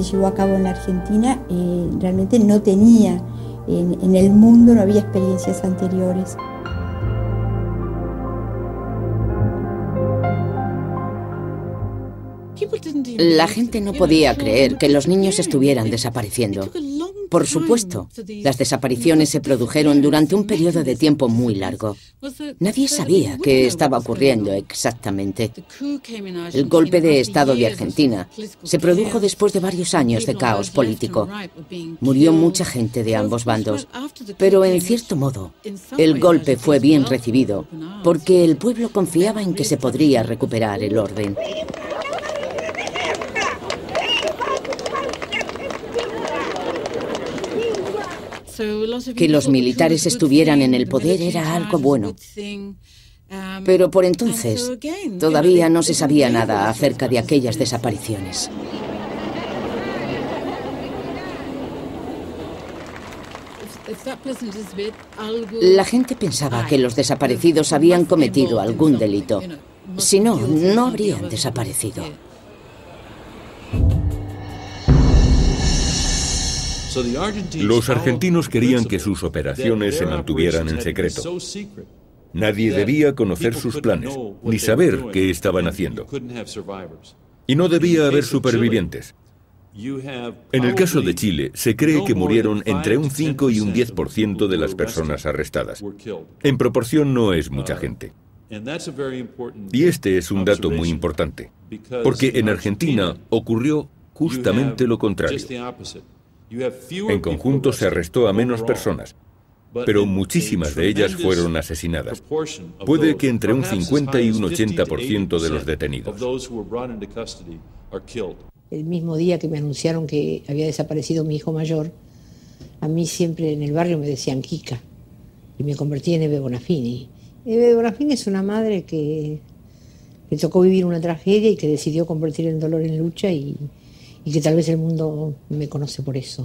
llevó a cabo en la Argentina realmente no tenía, en el mundo no había experiencias anteriores. La gente no podía creer que los niños estuvieran desapareciendo. Por supuesto, las desapariciones se produjeron durante un periodo de tiempo muy largo. Nadie sabía qué estaba ocurriendo exactamente. El golpe de Estado de Argentina se produjo después de varios años de caos político. Murió mucha gente de ambos bandos, pero en cierto modo, el golpe fue bien recibido porque el pueblo confiaba en que se podría recuperar el orden. Que los militares estuvieran en el poder era algo bueno. Pero por entonces todavía no se sabía nada acerca de aquellas desapariciones. La gente pensaba que los desaparecidos habían cometido algún delito. Si no, no habrían desaparecido. Los argentinos querían que sus operaciones se mantuvieran en secreto. Nadie debía conocer sus planes, ni saber qué estaban haciendo. Y no debía haber supervivientes. En el caso de Chile, se cree que murieron entre un 5 y un 10% de las personas arrestadas. En proporción no es mucha gente. Y este es un dato muy importante, porque en Argentina ocurrió justamente lo contrario. En conjunto se arrestó a menos personas, pero muchísimas de ellas fueron asesinadas. Puede que entre un 50 y un 80% de los detenidos. El mismo día que me anunciaron que había desaparecido mi hijo mayor, a mí siempre en el barrio me decían Kika, y me convertí en Eve Bonafini. Eve Bonafini es una madre que le tocó vivir una tragedia y que decidió convertir el dolor en lucha y que tal vez el mundo me conoce por eso.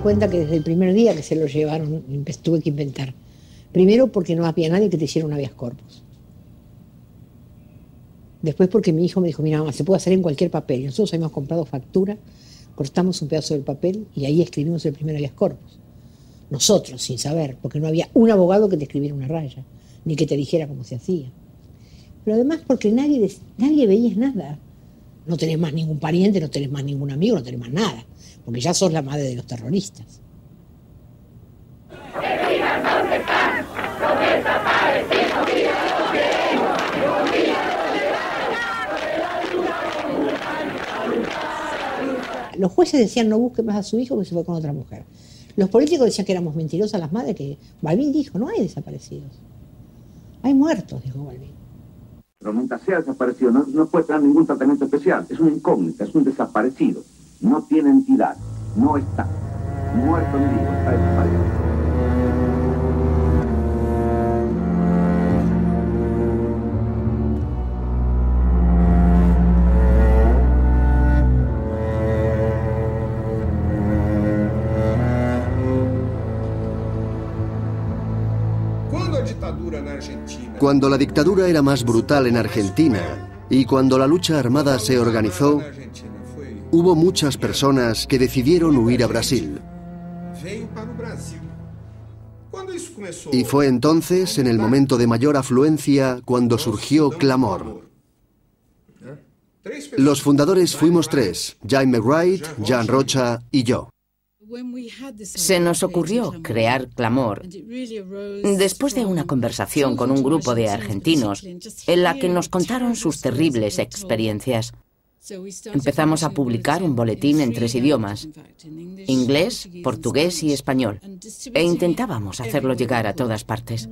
Cuenta que desde el primer día que se lo llevaron tuve que inventar. Primero porque no había nadie que te hiciera un habeas corpus. Después porque mi hijo me dijo, mira mamá, se puede hacer en cualquier papel. Nosotros habíamos comprado factura Cortamos un pedazo del papel y ahí escribimos el primer habeas corpus. Nosotros, sin saber, porque no había un abogado que te escribiera una raya, ni que te dijera cómo se hacía. Pero además porque nadie veía nada. No tenés más ningún pariente, no tenés más ningún amigo, no tenés más nada, porque ya sos la madre de los terroristas. Los jueces decían no busque más a su hijo que se fue con otra mujer. Los políticos decían que éramos mentirosas las madres, que Balbín dijo, no hay desaparecidos. Hay muertos, dijo Balbín. Pero nunca se ha desaparecido, no puede tener ningún tratamiento especial, es una incógnita, es un desaparecido, no tiene entidad, no está, muerto ni vivo, está desaparecido. Cuando la dictadura era más brutal en Argentina y cuando la lucha armada se organizó, hubo muchas personas que decidieron huir a Brasil. Y fue entonces, en el momento de mayor afluencia, cuando surgió Clamor. Los fundadores fuimos 3, Jaime Wright, Jan Rocha y yo. Se nos ocurrió crear Clamor después de una conversación con un grupo de argentinos en la que nos contaron sus terribles experiencias. Empezamos a publicar un boletín en 3 idiomas, inglés, portugués y español, e intentábamos hacerlo llegar a todas partes.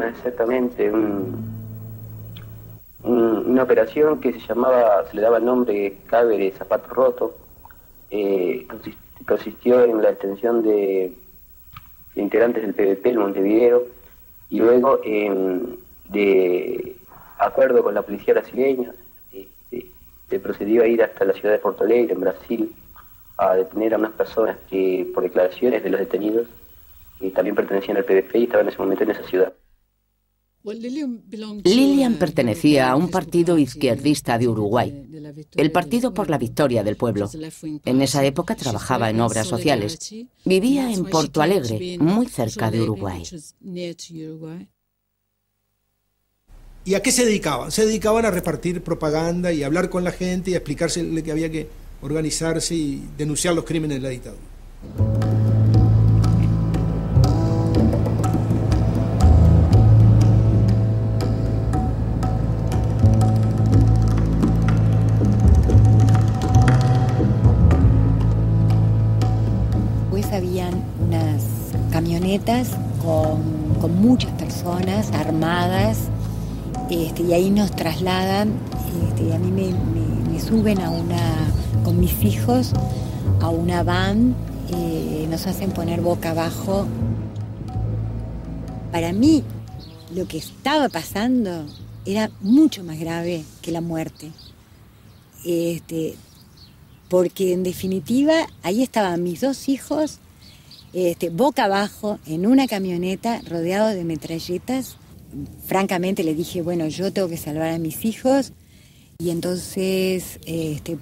Exactamente una operación que se le daba el nombre Cáveres Zapato Roto. Consistió en la detención de integrantes del PVP en Montevideo y luego de acuerdo con la policía brasileña se procedió a ir hasta la ciudad de Porto Alegre, en Brasil, a detener a unas personas que, por declaraciones de los detenidos, también pertenecían al PVP y estaban en ese momento en esa ciudad. Lilian pertenecía a un partido izquierdista de Uruguay, el Partido por la Victoria del Pueblo. En esa época trabajaba en obras sociales. Vivía en Porto Alegre, muy cerca de Uruguay. ¿Y a qué se dedicaban? Se dedicaban a repartir propaganda y a hablar con la gente y a explicarse que había que organizarse y denunciar los crímenes de la dictadura. Habían unas camionetas con muchas personas armadas y ahí nos trasladan, a mí me suben con mis hijos a una van, nos hacen poner boca abajo. Para mí lo que estaba pasando era mucho más grave que la muerte. Porque en definitiva ahí estaban mis 2 hijos boca abajo en una camioneta rodeados de metralletas. Francamente le dije, bueno, yo tengo que salvar a mis hijos y entonces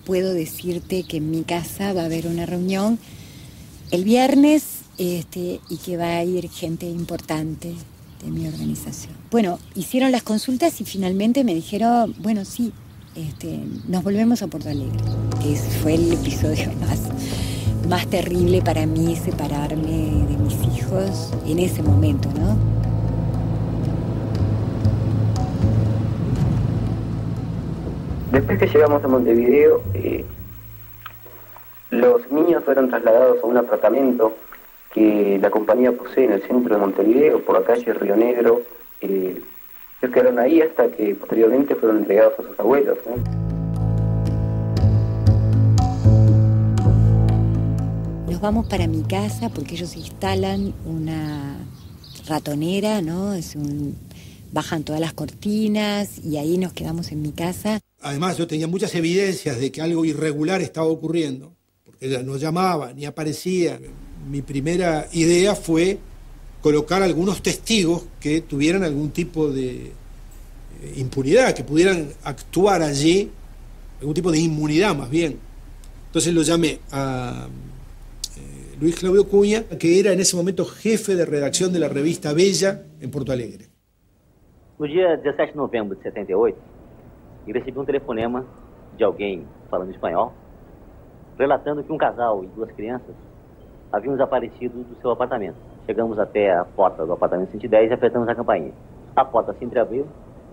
puedo decirte que en mi casa va a haber una reunión el viernes y que va a ir gente importante de mi organización. Bueno, hicieron las consultas y finalmente me dijeron, bueno, sí, nos volvemos a Porto Alegre, que fue el episodio más terrible para mí, separarme de mis hijos en ese momento, ¿no? Después que llegamos a Montevideo, los niños fueron trasladados a un apartamento que la compañía posee en el centro de Montevideo, por la calle Río Negro. Ellos quedaron ahí hasta que posteriormente fueron entregados a sus abuelos, ¿no? nos vamos para mi casa porque ellos instalan una ratonera, ¿no? Bajan todas las cortinas y ahí nos quedamos en mi casa. Además, yo tenía muchas evidencias de que algo irregular estaba ocurriendo, porque ella no llamaba ni aparecía. Mi primera idea fue colocar algunos testigos que tuvieran algún tipo de impunidad, que pudieran actuar allí, algún tipo de inmunidad más bien. Entonces lo llamé a Luis Claudio Cunha, que era en ese momento jefe de redacción de la revista Bella en Porto Alegre. No dia 17 de novembro de 78, eu recebi telefonema de alguém falando espanhol, relatando que casal e 2 crianças haviam desaparecido do seu apartamento. Chegamos até a porta do apartamento 110 e apertamos a campainha. A porta se entreabriu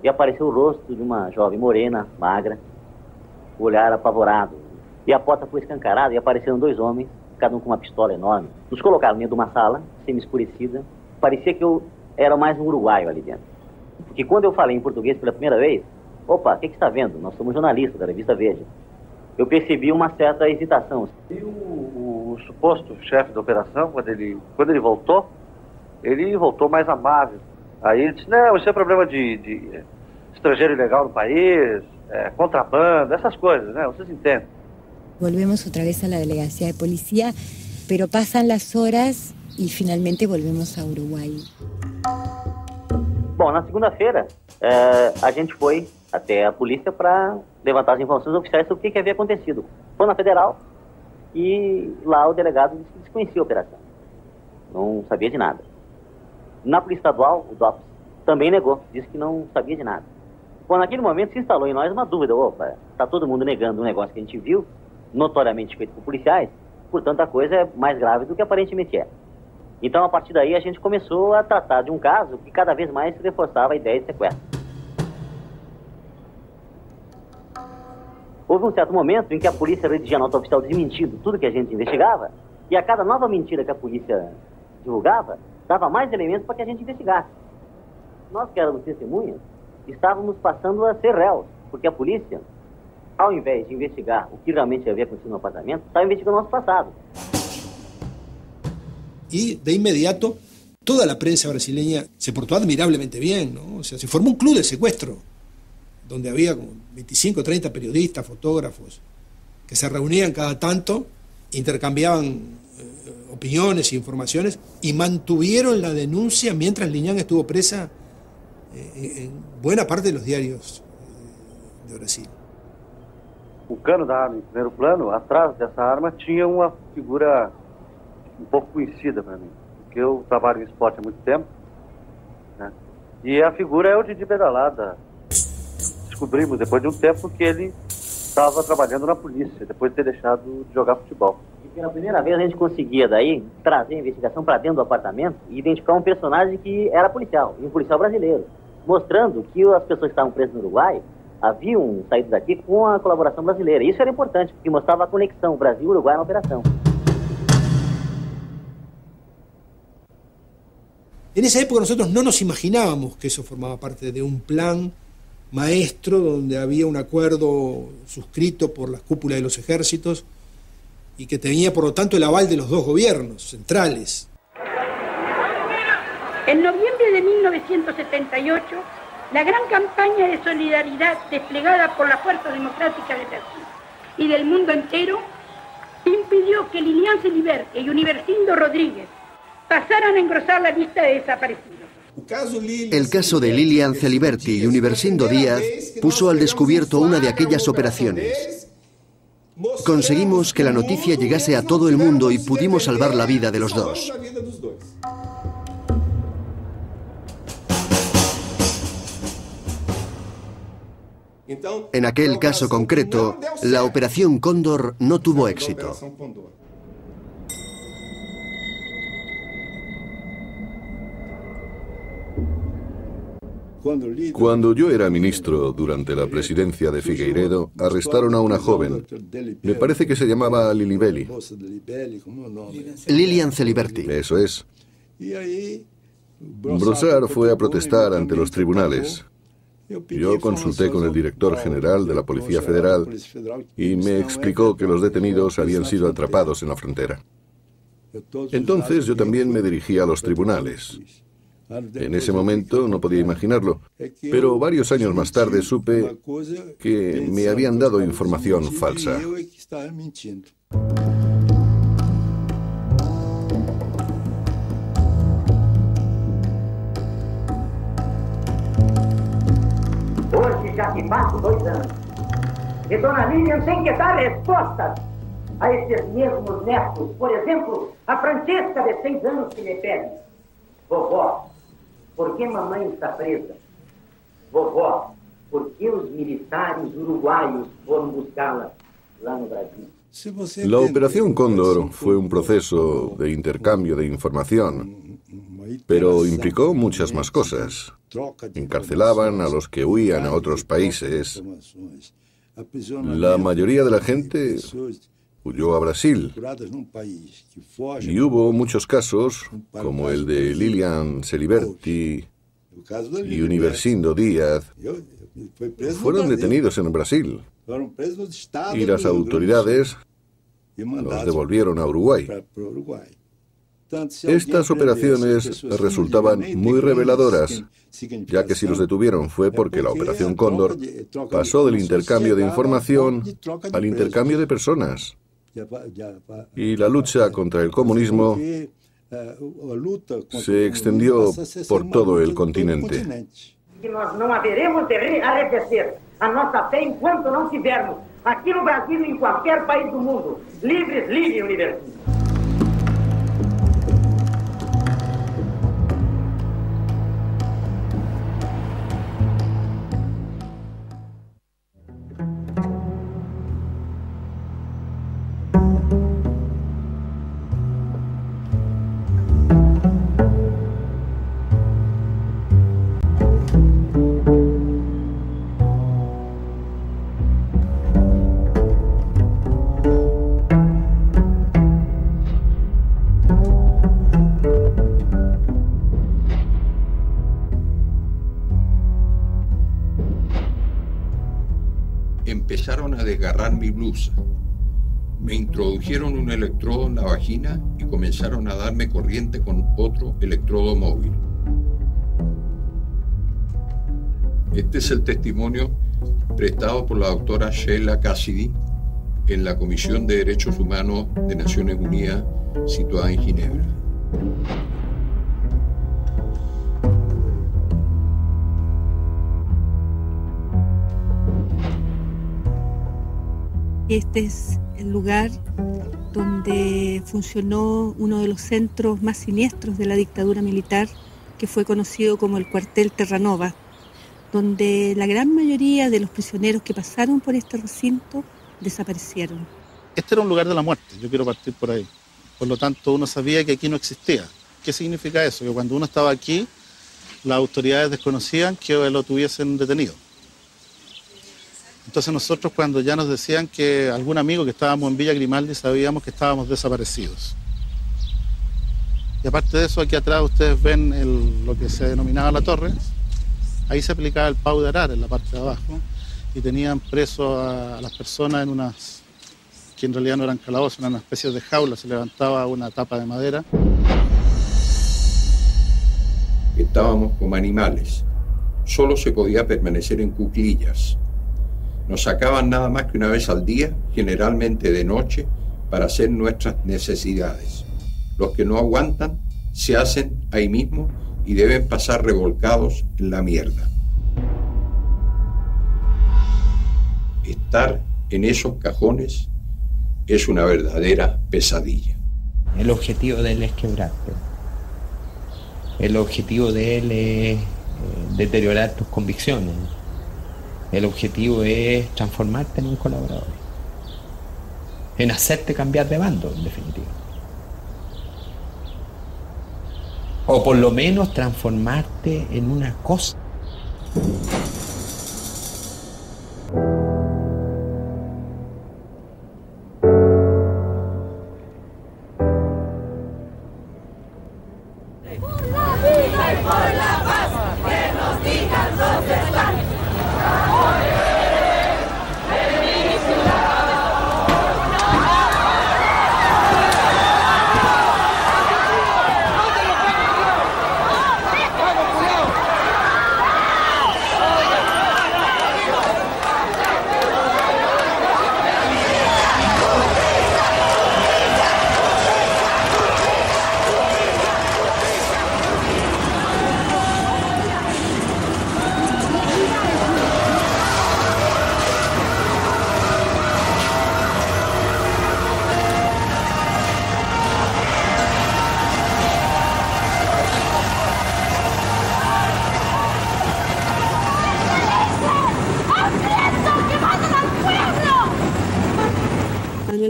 e apareceu o rosto de uma jovem morena, magra, o olhar apavorado. E a porta foi escancarada e apareceram 2 homens, cada um com uma pistola enorme. Nos colocaram dentro de uma sala, semi-escurecida. Parecia que eu era mais um uruguaio ali dentro. Porque quando eu falei em português pela primeira vez, opa, o que está vendo? Nós somos jornalistas da revista Veja. Eu percebi uma certa hesitação. E o suposto chefe da operação, quando ele voltou mais amável. Aí ele disse, não, isso é problema de estrangeiro ilegal no país, contrabando, essas coisas, né? Vocês entendem. Volvemos otra vez a la delegacia de policía, pero pasan las horas y finalmente volvemos a Uruguay. Bom, na segunda-feira, a gente foi até a polícia para levantar as informações oficiais sobre o que havia acontecido. Foi na Federal e lá o delegado disse que desconhecia a operação. Não sabia de nada. Na Polícia Estadual, o DOPS também negou, disse que não sabia de nada. Bom, naquele momento se instalou em nós uma dúvida. Opa, está todo mundo negando um negócio que a gente viu, notoriamente feito por policiais, portanto a coisa é mais grave do que aparentemente é. Então, a partir daí, a gente começou a tratar de um caso que cada vez mais se reforçava a ideia de sequestro. Houve um certo momento em que a polícia redigia nota oficial desmentindo tudo que a gente investigava, e a cada nova mentira que a polícia divulgava, dava mais elementos para que a gente investigasse. Nós que éramos testemunhas, estávamos passando a ser réus, porque a polícia, ao invés de investigar o que realmente havia acontecido no apartamento, estava investigando o nosso passado. Y de inmediato toda la prensa brasileña se portó admirablemente bien, ¿no? O sea, se formó un club de secuestro, donde había como 25 o 30 periodistas, fotógrafos, que se reunían cada tanto, intercambiaban opiniones e informaciones y mantuvieron la denuncia mientras Liñán estuvo presa en buena parte de los diarios de Brasil. O cano da arma em primeiro plano, atrás dessa arma tinha uma figura um pouco conhecida para mim, porque eu trabalho em esporte há muito tempo, né? E a figura é o Didi Pedalada. Descobrimos depois de um tempo que ele estava trabalhando na polícia, depois de ter deixado de jogar futebol. E pela primeira vez a gente conseguia daí trazer a investigação para dentro do apartamento e identificar um personagem que era policial, e um policial brasileiro, mostrando que as pessoas que estavam presas no Uruguai haviam saído daqui com a colaboração brasileira. Isso era importante, porque mostrava a conexão Brasil-Uruguai na operação. En esa época nosotros no nos imaginábamos que eso formaba parte de un plan maestro donde había un acuerdo suscrito por las cúpulas de los ejércitos y que tenía por lo tanto el aval de los 2 gobiernos centrales. En noviembre de 1978, la gran campaña de solidaridad desplegada por la Fuerza Democrática de Brasil y del mundo entero impidió que Lilian Celiberti y Universindo Rodríguez pasaran a engrosar la lista de desaparecidos. El caso de Lilian Celiberti y Universindo Díaz puso al descubierto una de aquellas operaciones. Conseguimos que la noticia llegase a todo el mundo y pudimos salvar la vida de los 2. En aquel caso concreto, la Operación Cóndor no tuvo éxito. Cuando yo era ministro durante la presidencia de Figueiredo, arrestaron a una joven. Me parece que se llamaba Lilibeli. Lilian Celiberti. Eso es. Brossard fue a protestar ante los tribunales. Yo consulté con el director general de la Policía Federal y me explicó que los detenidos habían sido atrapados en la frontera. Entonces yo también me dirigí a los tribunales. En ese momento no podía imaginarlo, pero varios años más tarde supe que me habían dado información falsa. Hoje já se passam 2 anos e Dona Lilian tem que dar respostas a esses mesmos netos. Por exemplo, a Francesca, de 6 anos, que me pede: vovó, por que mamãe está presa? Vovó, por que os militares uruguaios foram buscá-la lá no Brasil? La Operación Cóndor fue un proceso de intercambio de información, pero implicó muchas más cosas. Encarcelaban a los que huían a otros países. La mayoría de la gente huyó a Brasil. Y hubo muchos casos, como el de Lilian Celiberti y Universindo Díaz, fueron detenidos en Brasil. Y las autoridades los devolvieron a Uruguay. Estas operaciones resultaban muy reveladoras, ya que si los detuvieron fue porque la Operación Cóndor pasó del intercambio de información al intercambio de personas. Y la lucha contra el comunismo se extendió por todo el continente. Que nós não haveremos de arrefecer a nossa fé enquanto não tivermos, aqui no Brasil e em qualquer país do mundo, livres, livre e universal. Empezaron a desgarrar mi blusa. Me introdujeron un electrodo en la vagina y comenzaron a darme corriente con otro electrodo móvil. Este es el testimonio prestado por la doctora Sheila Cassidy en la Comisión de Derechos Humanos de Naciones Unidas situada en Ginebra. Este es el lugar donde funcionó uno de los centros más siniestros de la dictadura militar, que fue conocido como el cuartel Terranova, donde la gran mayoría de los prisioneros que pasaron por este recinto desaparecieron. Este era un lugar de la muerte, yo quiero partir por ahí. Por lo tanto, uno sabía que aquí no existía. ¿Qué significa eso? Que cuando uno estaba aquí, las autoridades desconocían que lo tuviesen detenido. Entonces nosotros, cuando ya nos decían que algún amigo que estábamos en Villa Grimaldi, sabíamos que estábamos desaparecidos. Y aparte de eso, aquí atrás ustedes ven lo que se denominaba la torre. Ahí se aplicaba el pau de arar en la parte de abajo y tenían presos a las personas en unas, que en realidad no eran calabozos, eran una especie de jaula, se levantaba una tapa de madera. Estábamos como animales. Solo se podía permanecer en cuclillas. Nos sacaban nada más que una vez al día, generalmente de noche, para hacer nuestras necesidades. Los que no aguantan se hacen ahí mismo y deben pasar revolcados en la mierda. Estar en esos cajones es una verdadera pesadilla. El objetivo de él es quebrarte. El objetivo de él es deteriorar tus convicciones. El objetivo es transformarte en un colaborador, en hacerte cambiar de bando, en definitiva. O por lo menos transformarte en una cosa. Por la vida y por la paz, que nos digan dónde están.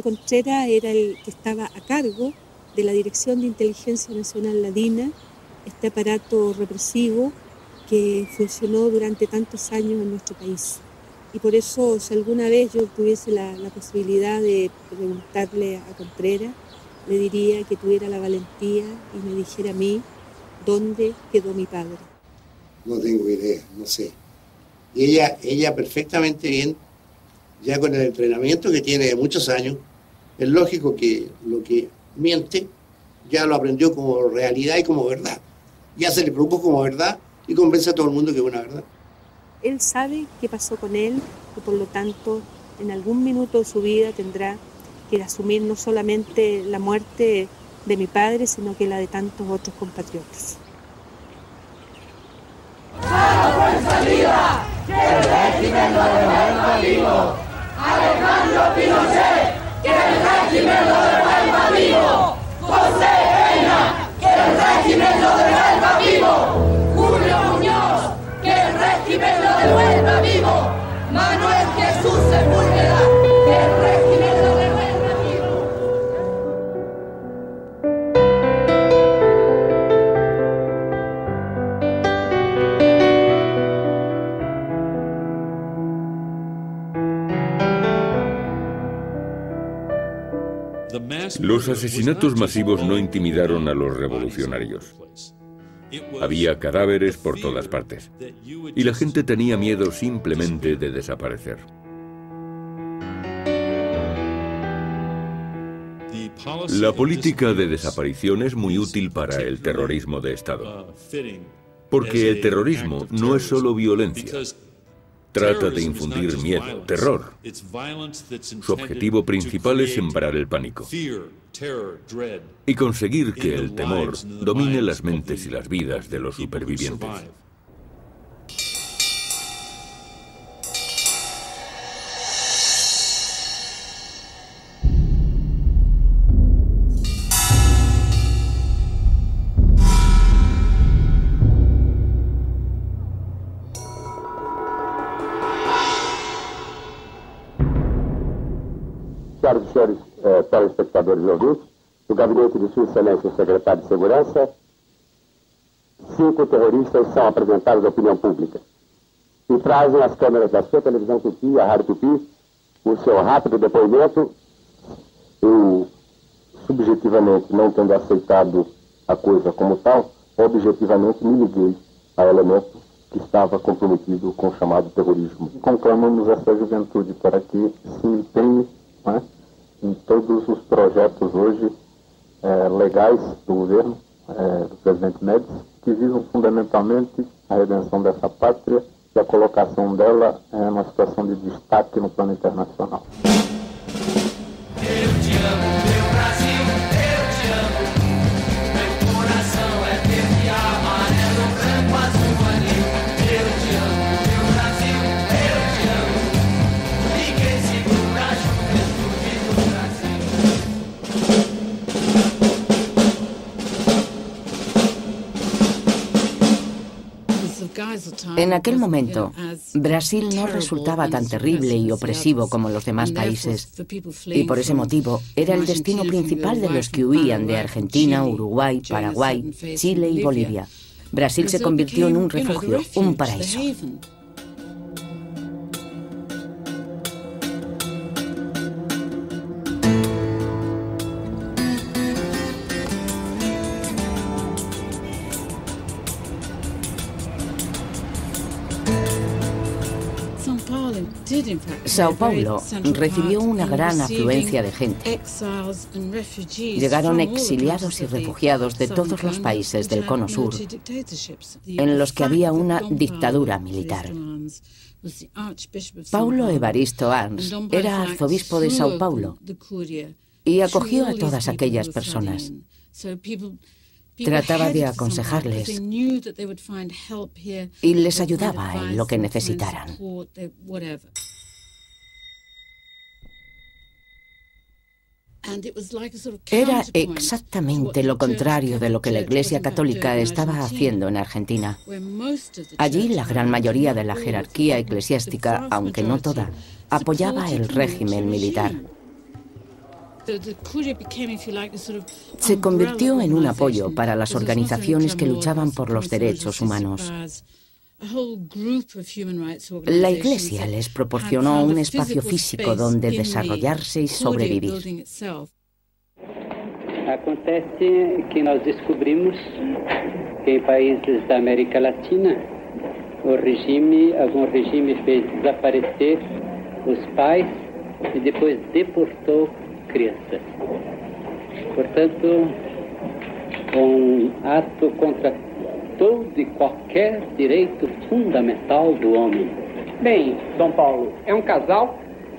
Contreras era el que estaba a cargo de la Dirección de Inteligencia Nacional, la DINA, este aparato represivo que funcionó durante tantos años en nuestro país. Y por eso, si alguna vez yo tuviese la posibilidad de preguntarle a Contreras, le diría que tuviera la valentía y me dijera a mí dónde quedó mi padre. No tengo idea, no sé. Y ella perfectamente bien, ya con el entrenamiento que tiene de muchos años, es lógico que lo que miente ya lo aprendió como realidad y como verdad. Ya se le produjo como verdad y convence a todo el mundo que es una verdad. Él sabe qué pasó con él y por lo tanto en algún minuto de su vida tendrá que asumir no solamente la muerte de mi padre, sino que la de tantos otros compatriotas. ¡Salida! ¡Que el régimen lo devuelva vivo! ¡Alejandro Pinochet! ¡Que el régimen lo devuelva vivo! ¡José Peña! ¡Que el régimen lo devuelva vivo! ¡Julio Muñoz! ¡Que el régimen lo devuelva vivo! ¡Manuel Jesús Sepúlveda! ¡Que el régimen lo devuelva vivo! Los asesinatos masivos no intimidaron a los revolucionarios. Había cadáveres por todas partes. Y la gente tenía miedo simplemente de desaparecer. La política de desaparición es muy útil para el terrorismo de Estado. Porque el terrorismo no es solo violencia. Trata de infundir miedo, terror. Su objetivo principal es sembrar el pánico y conseguir que el temor domine las mentes y las vidas de los supervivientes. Senhoras e senhores telespectadores e ouvintes, no gabinete de Sua Excelência o secretário de Segurança, 5 terroristas são apresentados à opinião pública e trazem as câmeras da sua televisão Tupi, a Rádio Tupi, o seu rápido depoimento. Eu, subjetivamente, não tendo aceitado a coisa como tal, objetivamente me liguei a elemento que estava comprometido com o chamado terrorismo. Conclamamos essa juventude para que se empenhe, né, em todos os projetos hoje legais do governo, do presidente Médici, que visam fundamentalmente a redenção dessa pátria e a colocação dela numa situação de destaque no plano internacional. Eu te amo, meu Brasil, eu te amo. Meu coração é verde, amarelo, branco, azul, anil. Eu te amo, meu Brasil, eu te amo. E quem segura a juventude do Brasil. En aquel momento, Brasil no resultaba tan terrible y opresivo como los demás países, y por ese motivo era el destino principal de los que huían de Argentina, Uruguay, Paraguay, Chile y Bolivia. Brasil se convirtió en un refugio, un paraíso. Sao Paulo recibió una gran afluencia de gente. Llegaron exiliados y refugiados de todos los países del Cono Sur, en los que había una dictadura militar. Paulo Evaristo Arns era arzobispo de Sao Paulo y acogió a todas aquellas personas. Trataba de aconsejarles y les ayudaba en lo que necesitaran. Era exactamente lo contrario de lo que la Iglesia Católica estaba haciendo en Argentina. Allí la gran mayoría de la jerarquía eclesiástica, aunque no toda, apoyaba el régimen militar. Se convirtió en un apoyo para las organizaciones que luchaban por los derechos humanos. La Iglesia les proporcionó un espacio físico donde desarrollarse y sobrevivir. Acontece que nós descobrimos que em países da América Latina algum regime fez desaparecer os pais e depois deportou crianças. Portanto, ato contra todo e qualquer direito fundamental do homem. Bem, Dom Paulo, é casal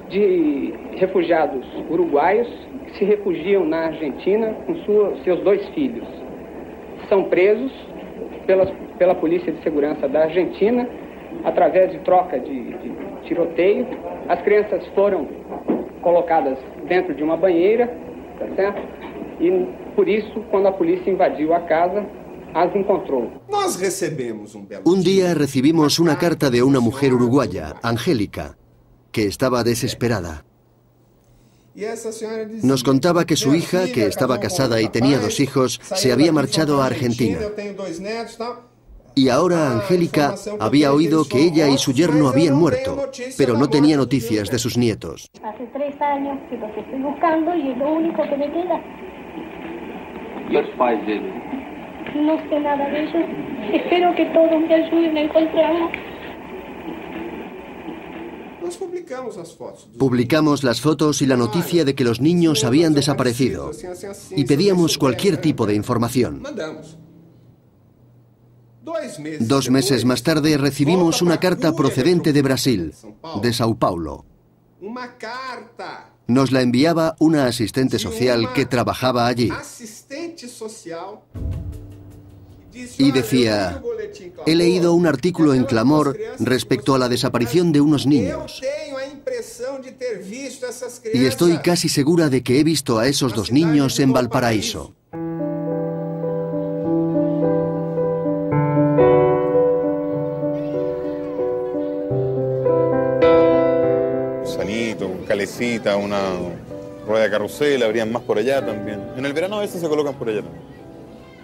de refugiados uruguaios que se refugiam na Argentina com seus 2 filhos. São presos pela Polícia de Segurança da Argentina através de troca de tiroteio. As crianças foram colocadas dentro de uma banheira, tá certo? E por isso, quando a polícia invadiu a casa, as encontrou. Un día recibimos una carta de una mujer uruguaya, Angélica, que estaba desesperada. Nos contaba que su hija, que estaba casada y tenía 2 hijos, se había marchado a Argentina. Y ahora Angélica había oído que ella y su yerno habían muerto, pero no tenía noticias de sus nietos. Hace 3 años que los estoy buscando y es lo único que me queda. ¿Y los pais dele? No sé nada de ellos. Espero que todos me ayuden a encontrarlos. Publicamos las fotos y la noticia de que los niños habían desaparecido y pedíamos cualquier tipo de información. 2 meses más tarde recibimos una carta procedente de Brasil, de Sao Paulo. Nos la enviaba una asistente social que trabajaba allí. Y decía: he leído un artículo en Clamor respecto a la desaparición de unos niños. Y estoy casi segura de que he visto a esos 2 niños en Valparaíso. Sanito, calecita, una rueda de carrusel, habrían más por allá también. En el verano a veces se colocan por allá también.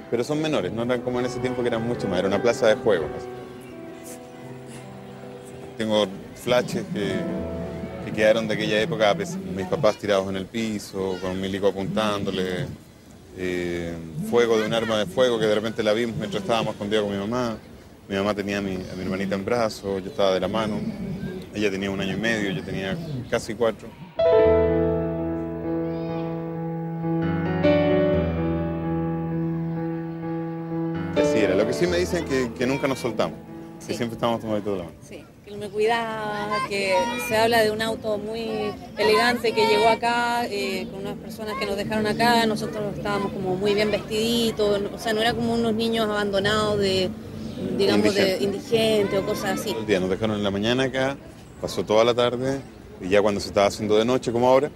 Pero son menores, no eran como en ese tiempo que eran mucho más, era una plaza de juegos. Tengo flashes que quedaron de aquella época, mis papás tirados en el piso, con un milico apuntándole, fuego de un arma de fuego que de repente la vimos mientras estábamos escondidos con mi mamá. Mi mamá tenía a mi hermanita en brazos, yo estaba de la mano, ella tenía 1 año y medio, yo tenía casi 4. Así era. Lo que sí me dicen que nunca nos soltamos, que siempre estamos tomaditos de la mano. Sí, que él me cuidaba, que se habla de un auto muy elegante que llegó acá, con unas personas que nos dejaron acá, nosotros estábamos como muy bien vestiditos, o sea, no era como unos niños abandonados de indigente o cosas así. El día nos dejaron en la mañana acá, pasó toda la tarde, y ya cuando se estaba haciendo de noche como ahora,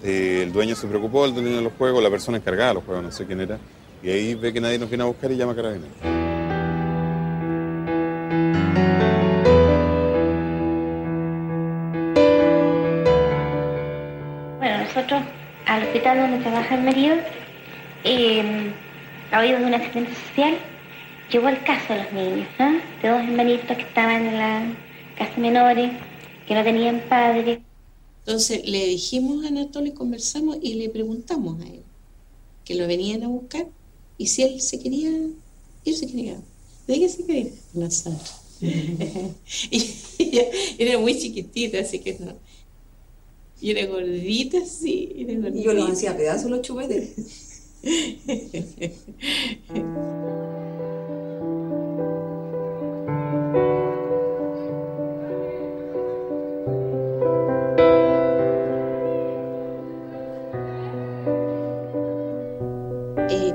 el dueño se preocupó, el dueño de los juegos, la persona encargada de los juegos, no sé quién era, y ahí ve que nadie nos viene a buscar y llama a Carabineros. Bueno, nosotros al hospital donde trabaja el marido, a oídos de un asistente social, llegó el caso de los niños, ¿no? De 2 hermanitos que estaban en la casa menores, que no tenían padre. Entonces le dijimos a Anatolio, conversamos y le preguntamos a él que lo venían a buscar y si él se quería ir, se quería. ¿De qué se quería? Nosotros. Y ella era muy chiquitita, así que no. Y era gordita, sí. Era gordita. Y yo los hacía pedazos los chupetes.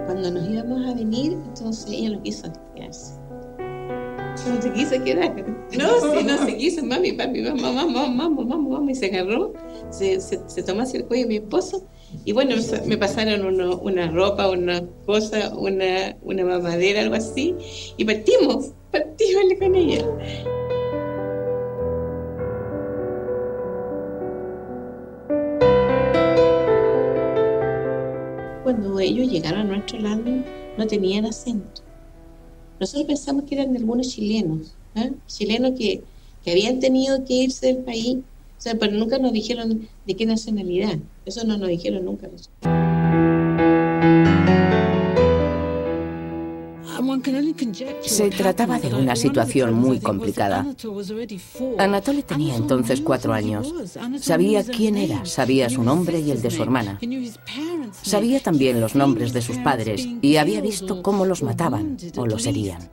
Cuando nos íbamos a venir, entonces ella no quiso quedarse. No se quiso quedar. No, sí, no se quiso. Mami, papi, vamos. Y se agarró, se tomó hacia el cuello de mi esposo. Y bueno, me pasaron una ropa, una cosa, una mamadera, algo así. Y partimos con ella. cuando ellos llegaron a nuestro lado no tenían acento. Nosotros pensamos que eran algunos chilenos, chilenos que habían tenido que irse del país, o sea, pero nunca nos dijeron de qué nacionalidad. Eso no nos dijeron nunca. Se trataba de una situación muy complicada. Anatole tenía entonces 4 años. Sabía quién era, sabía su nombre y el de su hermana. Sabía también los nombres de sus padres y había visto cómo los mataban o los herían.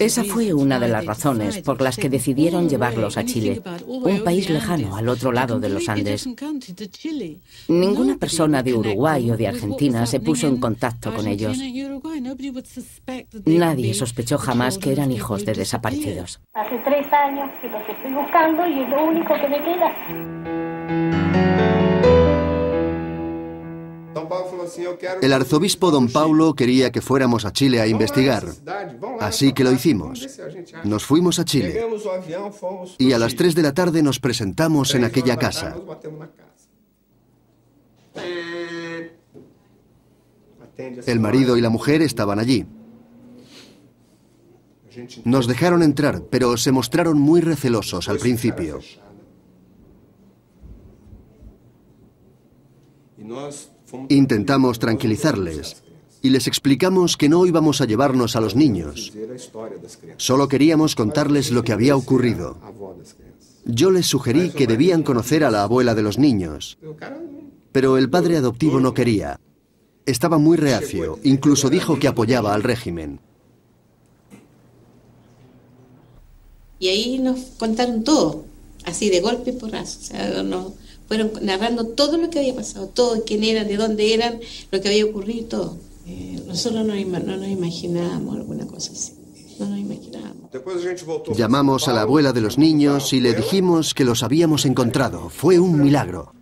Esa fue una de las razones por las que decidieron llevarlos a Chile, un país lejano al otro lado de los Andes. Ninguna persona de Uruguay o de Argentina se puso en contacto con ellos. Nadie sospechó jamás que eran hijos de desaparecidos. Hace 3 años que los estoy buscando y es lo único que me queda. El arzobispo don Paulo quería que fuéramos a Chile a investigar, así que lo hicimos. Nos fuimos a Chile y a las 3 de la tarde nos presentamos en aquella casa. El marido y la mujer estaban allí. Nos dejaron entrar, pero se mostraron muy recelosos al principio. Intentamos tranquilizarles y les explicamos que no íbamos a llevarnos a los niños. Solo queríamos contarles lo que había ocurrido. Yo les sugerí que debían conocer a la abuela de los niños, pero el padre adoptivo no quería. Estaba muy reacio, incluso dijo que apoyaba al régimen. Y ahí nos contaron todo, así de golpe y porrazo, o sea, nos fueron narrando todo lo que había pasado, todo, quién eran, de dónde eran, lo que había ocurrido, todo. Nosotros no nos imaginábamos alguna cosa así, no nos imaginábamos. Llamamos a la abuela de los niños y le dijimos que los habíamos encontrado. Fue un milagro.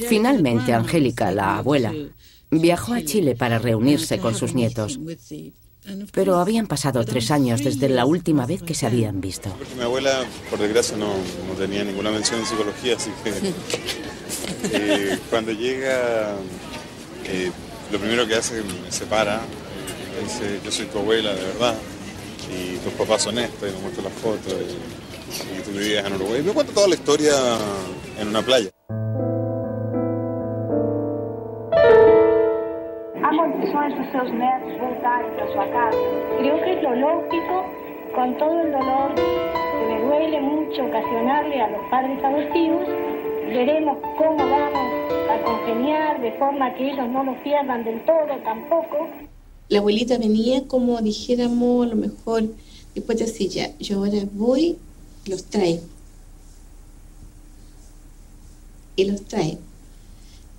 Finalmente, Angélica, la abuela, viajó a Chile para reunirse con sus nietos. Pero habían pasado 3 años desde la última vez que se habían visto. Porque mi abuela, por desgracia, no tenía ninguna mención en psicología, así que cuando llega, lo primero que hace es que me separa, dice, yo soy tu abuela de verdad, y tus papás son estos, y me muestra las fotos, y tú vivías en Uruguay. Y me cuenta toda la historia en una playa. Condições dos seus netos voltarem para sua casa. Creo que es lo lógico, con todo el dolor que me duele mucho ocasionarle a los padres adoptivos. Veremos cómo vamos a congeniar de forma que ellos no lo pierdan del todo tampoco. La abuelita venía como dijéramos, a lo mejor, después de decir, ya, yo ahora voy y los traigo. Y los traigo.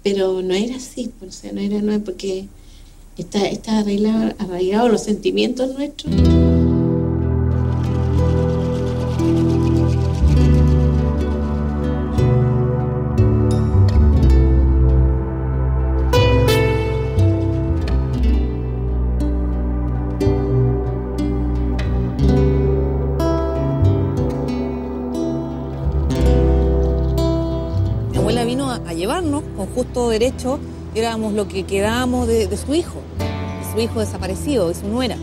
Pero no era así, o sea, no es porque está arraigado los sentimientos nuestros. Mi abuela vino a llevarnos con justo derecho. Éramos lo que quedábamos de su hijo desaparecido, de su nuera.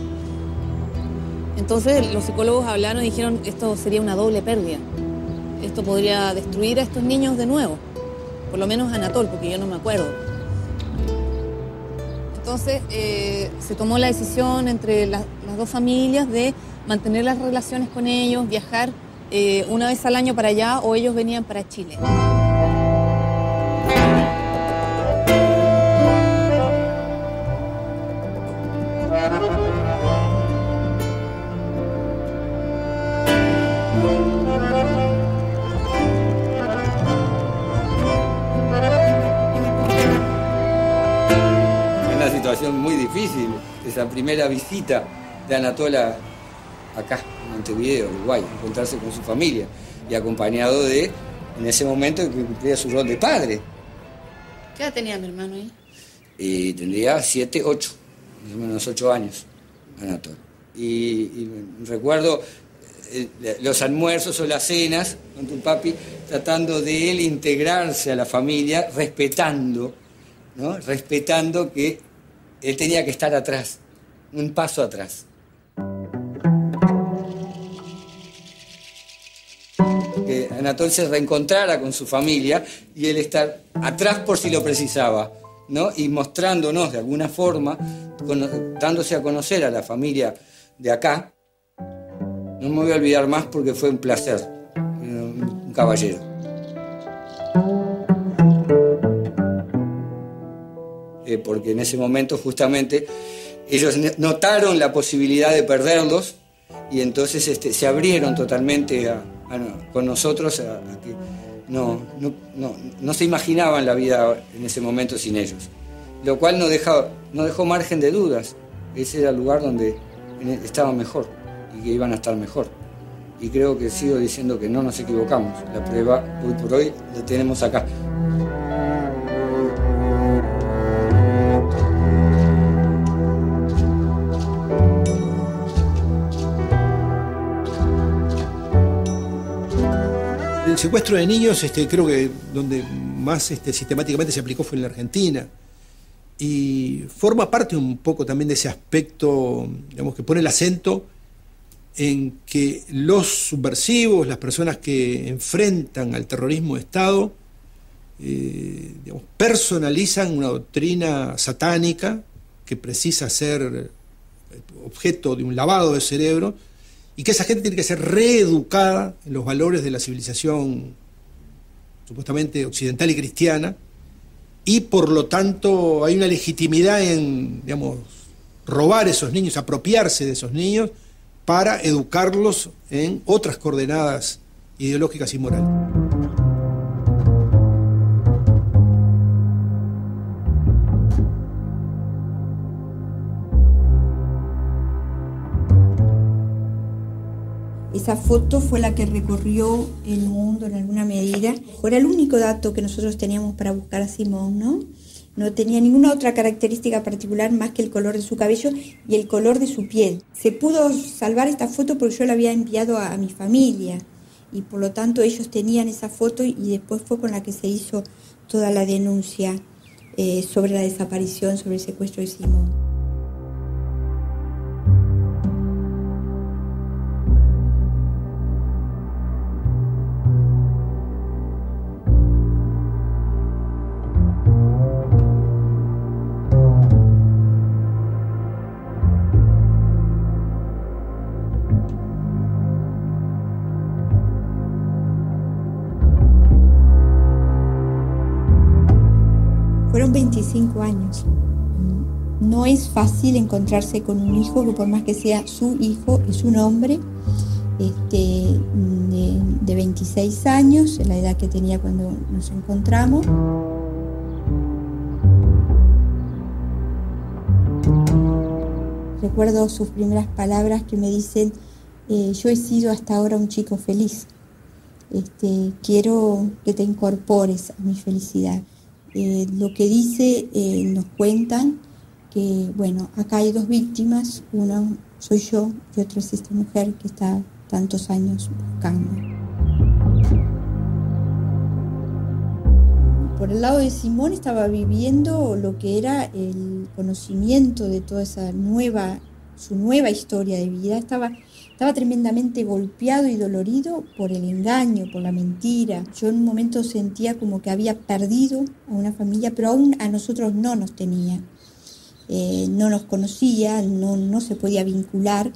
Entonces los psicólogos hablaron y dijeron, esto sería una doble pérdida. Esto podría destruir a estos niños de nuevo, por lo menos a Anatole, porque yo no me acuerdo. Entonces se tomó la decisión entre las 2 familias de mantener las relaciones con ellos, viajar una vez al año para allá o ellos venían para Chile. Muy difícil, esa primera visita de Anatole acá, en Montevideo, Uruguay, encontrarse con su familia y acompañado de, en ese momento, que cumplía su rol de padre. ¿Qué edad tenía mi hermano ahí? Y tendría 7, 8, más o menos 8 años, Anatole. Y recuerdo los almuerzos o las cenas con tu papi, tratando de él integrarse a la familia, respetando, ¿no? Respetando que él tenía que estar atrás, un paso atrás. Que Anatol se reencontrara con su familia y él estar atrás por si lo precisaba, ¿no? Y mostrándonos de alguna forma, dándose a conocer a la familia de acá. No me voy a olvidar más porque fue un placer, un caballero. Porque en ese momento justamente ellos notaron la posibilidad de perderlos y entonces se abrieron totalmente con nosotros a que no se imaginaban la vida en ese momento sin ellos. Lo cual no dejó margen de dudas. Ese era el lugar donde estaban mejor y que iban a estar mejor. Y creo que sigo diciendo que no nos equivocamos. La prueba, hoy por hoy, la tenemos acá. El secuestro de niños, creo que donde más sistemáticamente se aplicó fue en la Argentina. Y forma parte un poco también de ese aspecto, digamos, que pone el acento en que los subversivos, las personas que enfrentan al terrorismo de Estado, digamos, personalizan una doctrina satánica que precisa ser objeto de un lavado de cerebro y que esa gente tiene que ser reeducada en los valores de la civilización supuestamente occidental y cristiana, y por lo tanto hay una legitimidad en, digamos, robar esos niños, apropiarse de esos niños para educarlos en otras coordenadas ideológicas y morales. Esa foto fue la que recorrió el mundo en alguna medida. Era el único dato que nosotros teníamos para buscar a Simón, ¿no? No tenía ninguna otra característica particular más que el color de su cabello y el color de su piel. Se pudo salvar esta foto porque yo la había enviado a mi familia y por lo tanto ellos tenían esa foto y después fue con la que se hizo toda la denuncia sobre la desaparición, sobre el secuestro de Simón. Fueron 25 años. No es fácil encontrarse con un hijo que por más que sea su hijo, es un hombre de 26 años, la edad que tenía cuando nos encontramos. Recuerdo sus primeras palabras que me dicen, yo he sido hasta ahora un chico feliz. Quiero que te incorpores a mi felicidad. Lo que dice, nos cuentan que, bueno, acá hay dos víctimas, una soy yo y otra es esta mujer que está tantos años buscando. Por el lado de Simón estaba viviendo lo que era el conocimiento de toda esa su nueva historia de vida. Estaba tremendamente golpeado y dolorido por el engaño, por la mentira. Yo en un momento sentía como que había perdido a una familia, pero aún a nosotros no nos tenía. No nos conocía, no se podía vincular.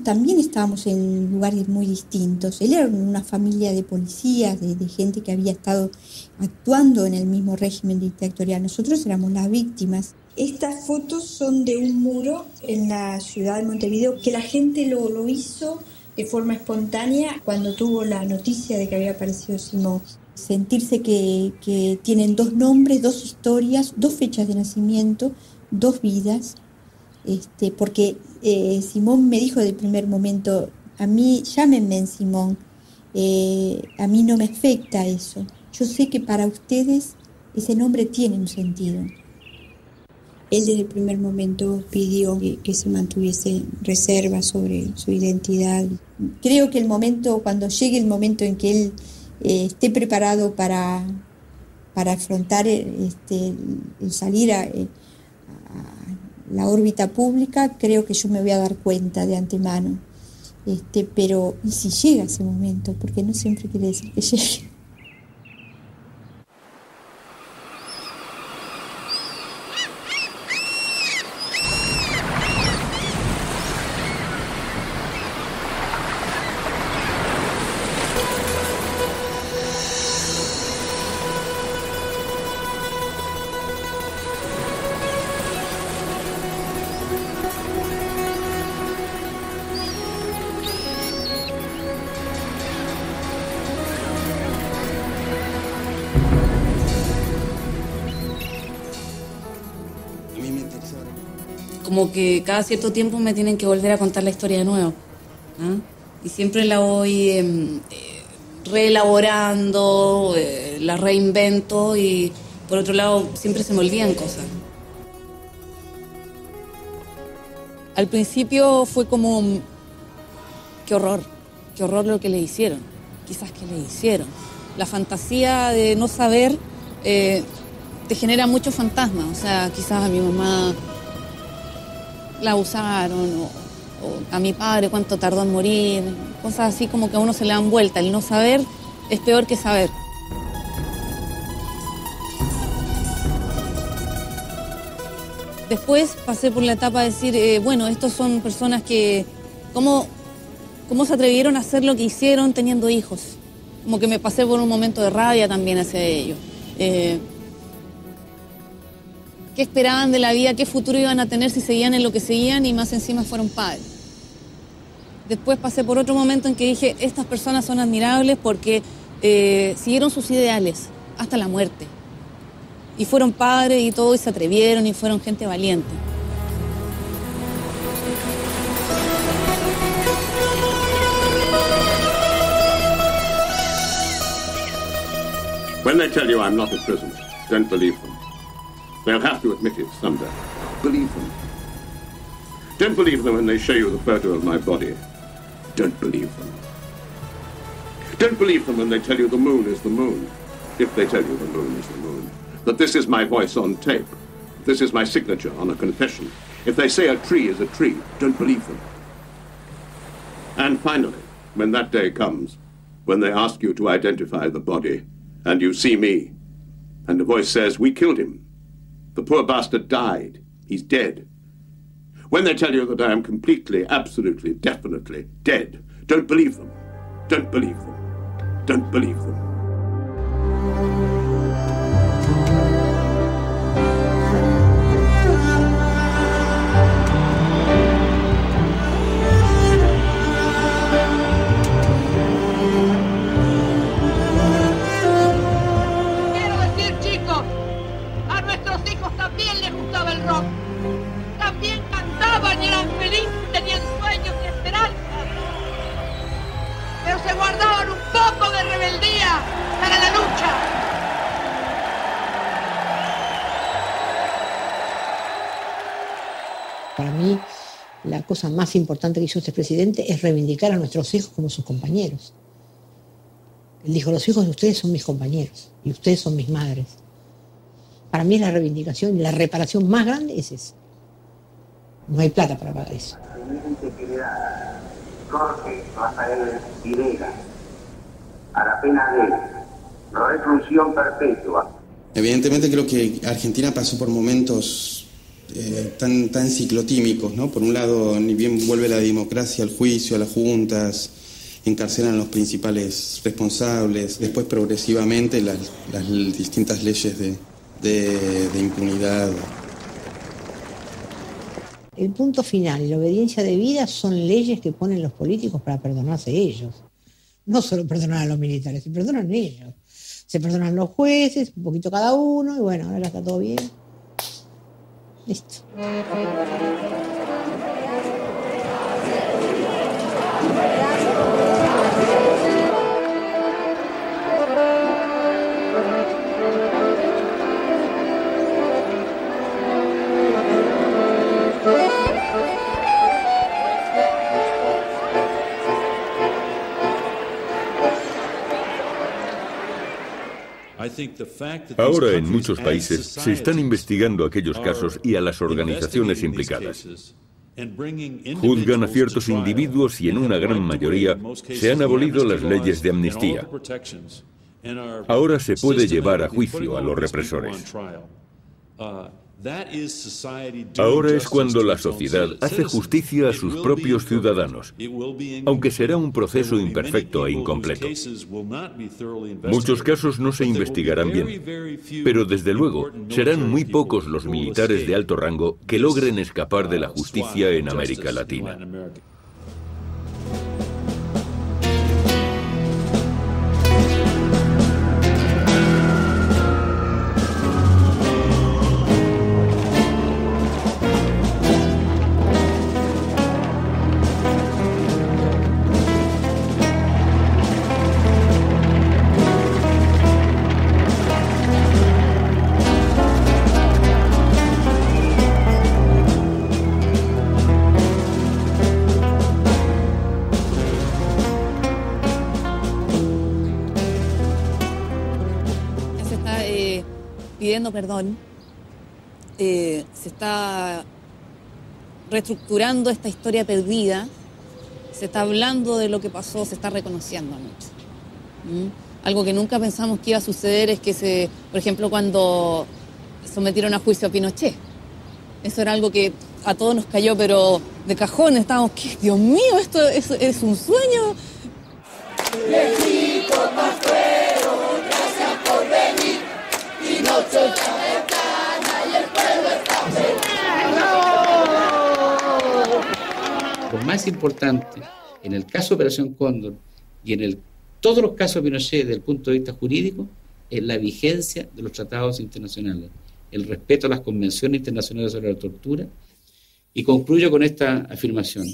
También estábamos en lugares muy distintos. Él era una familia de policías, de gente que había estado actuando en el mismo régimen dictatorial. Nosotros éramos las víctimas. Estas fotos son de un muro en la ciudad de Montevideo que la gente lo hizo de forma espontánea cuando tuvo la noticia de que había aparecido Simón. Sentirse que tienen dos nombres, dos historias, dos fechas de nacimiento, dos vidas, porque Simón me dijo del primer momento, a mí llámenme Simón, a mí no me afecta eso. Yo sé que para ustedes ese nombre tiene un sentido. Él desde el primer momento pidió que se mantuviese reserva sobre su identidad. Creo que cuando llegue el momento en que él esté preparado para afrontar el salir a la órbita pública, creo que yo me voy a dar cuenta de antemano. Pero, ¿y si llega ese momento? Porque no siempre quiere decir que llegue. Como que cada cierto tiempo me tienen que volver a contar la historia de nuevo, ¿no? Y siempre la voy reelaborando, la reinvento y por otro lado siempre se me olvidan cosas. Al principio fue como, qué horror lo que le hicieron, quizás que le hicieron. La fantasía de no saber te genera muchos fantasmas, o sea, quizás a mi mamá la abusaron, o a mi padre cuánto tardó en morir, cosas así como que a uno se le dan vuelta. El no saber es peor que saber. Después pasé por la etapa de decir, bueno, estos son personas que, ¿cómo se atrevieron a hacer lo que hicieron teniendo hijos? Como que me pasé por un momento de rabia también hacia ellos. ¿Qué esperaban de la vida? ¿Qué futuro iban a tener si seguían en lo que seguían y más encima fueron padres? Después pasé por otro momento en que dije, estas personas son admirables porque siguieron sus ideales hasta la muerte. Y fueron padres y todo, y se atrevieron y fueron gente valiente. When they tell you I'm not a prisoner, don't believe them. They'll have to admit it someday. Believe them. Don't believe them when they show you the photo of my body. Don't believe them. Don't believe them when they tell you the moon is the moon. If they tell you the moon is the moon. That this is my voice on tape. This is my signature on a confession. If they say a tree is a tree, don't believe them. And finally, when that day comes, when they ask you to identify the body, and you see me, and the voice says, we killed him. The poor bastard died. He's dead. When they tell you that I am completely, absolutely, definitely dead, don't believe them. Don't believe them. Don't believe them. Se guardaban un poco de rebeldía para la lucha. Para mí, la cosa más importante que hizo este presidente es reivindicar a nuestros hijos como sus compañeros. Él dijo, los hijos de ustedes son mis compañeros y ustedes son mis madres. Para mí la reivindicación y la reparación más grande es esa. No hay plata para pagar eso. Jorge Rafael Videla, a la pena de reclusión perpetua. Evidentemente creo que Argentina pasó por momentos tan ciclotímicos, ¿no? Por un lado, ni bien vuelve la democracia al juicio, a las juntas, encarcelan a los principales responsables, después progresivamente las distintas leyes de impunidad. El punto final y la obediencia debida son leyes que ponen los políticos para perdonarse ellos. No solo perdonar a los militares, se perdonan ellos. Se perdonan los jueces, un poquito cada uno, y bueno, ahora ya está todo bien. Listo. Ahora en muchos países se están investigando aquellos casos y a las organizaciones implicadas. Juzgan a ciertos individuos y en una gran mayoría se han abolido las leyes de amnistía. Ahora se puede llevar a juicio a los represores. Ahora es cuando la sociedad hace justicia a sus propios ciudadanos, aunque será un proceso imperfecto e incompleto. Muchos casos no se investigarán bien, pero desde luego serán muy pocos los militares de alto rango que logren escapar de la justicia en América Latina. Pidiendo perdón, se está reestructurando esta historia perdida, se está hablando de lo que pasó, se está reconociendo mucho. Algo que nunca pensamos que iba a suceder es que, por ejemplo, cuando sometieron a juicio a Pinochet, eso era algo que a todos nos cayó, pero de cajón estábamos, ¿qué? Dios mío, esto es un sueño. México más fuero, gracias por venir. Pinochet está cercana y el pueblo está feliz. Lo más importante, en el caso de Operación Cóndor y en todos los casos de Pinochet desde el punto de vista jurídico, es la vigencia de los tratados internacionales, el respeto a las convenciones internacionales sobre la tortura. Y concluyo con esta afirmación: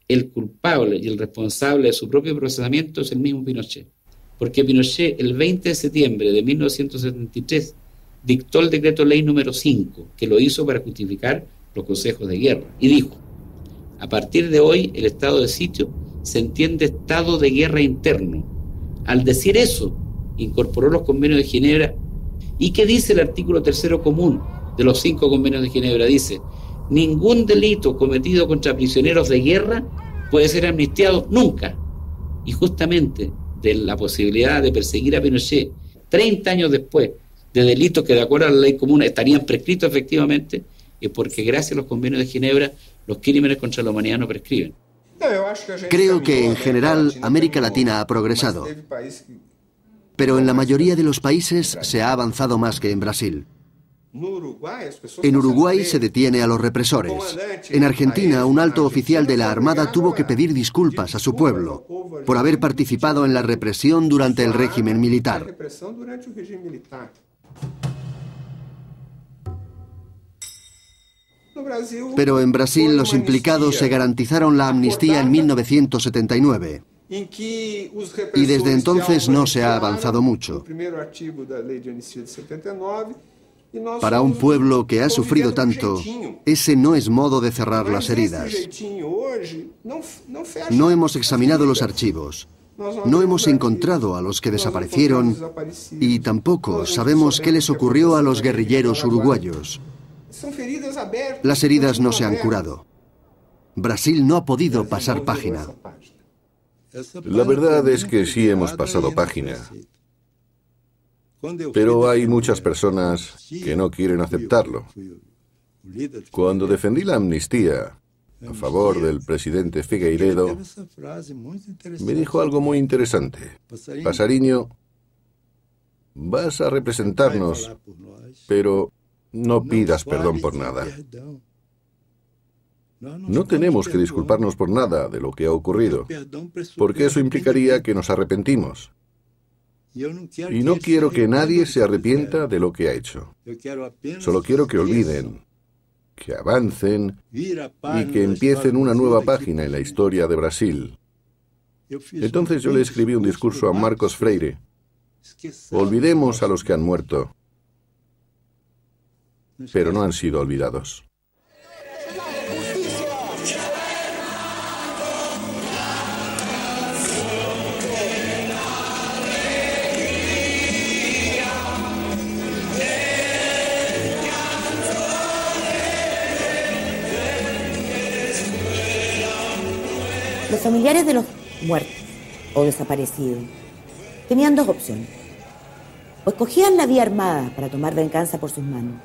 el culpable y el responsable de su propio procesamiento es el mismo Pinochet, porque Pinochet el 20 de septiembre de 1973 dictó el decreto ley número 5, que lo hizo para justificar los consejos de guerra, y dijo: a partir de hoy el estado de sitio se entiende estado de guerra interno. Al decir eso, incorporó los convenios de Ginebra. ¿Y qué dice el artículo 3º común de los 5 convenios de Ginebra? Dice: ningún delito cometido contra prisioneros de guerra puede ser amnistiado nunca. Y justamente de la posibilidad de perseguir a Pinochet 30 años después de delitos que de acuerdo a la ley común estarían prescritos efectivamente, es porque gracias a los convenios de Ginebra los crímenes contra la humanidad no prescriben. Creo que en general América Latina ha progresado, pero en la mayoría de los países se ha avanzado más que en Brasil. En Uruguay se detiene a los represores. En Argentina, un alto oficial de la Armada tuvo que pedir disculpas a su pueblo por haber participado en la represión durante el régimen militar. Pero en Brasil los implicados se garantizaron la amnistía en 1979. Y desde entonces no se ha avanzado mucho. Para un pueblo que ha sufrido tanto, ese no es modo de cerrar las heridas. No hemos examinado los archivos, no hemos encontrado a los que desaparecieron y tampoco sabemos qué les ocurrió a los guerrilleros uruguayos. Las heridas no se han curado. Brasil no ha podido pasar página. La verdad es que sí hemos pasado página. Pero hay muchas personas que no quieren aceptarlo. Cuando defendí la amnistía a favor del presidente Figueiredo, me dijo algo muy interesante. Pasariño, vas a representarnos, pero no pidas perdón por nada. No tenemos que disculparnos por nada de lo que ha ocurrido, porque eso implicaría que nos arrepentimos. Y no quiero que nadie se arrepienta de lo que ha hecho. Solo quiero que olviden, que avancen y que empiecen una nueva página en la historia de Brasil. Entonces yo le escribí un discurso a Marcos Freire. Olvidemos a los que han muerto, pero no han sido olvidados. Los familiares de los muertos o desaparecidos tenían dos opciones. O escogían la vía armada para tomar venganza por sus manos,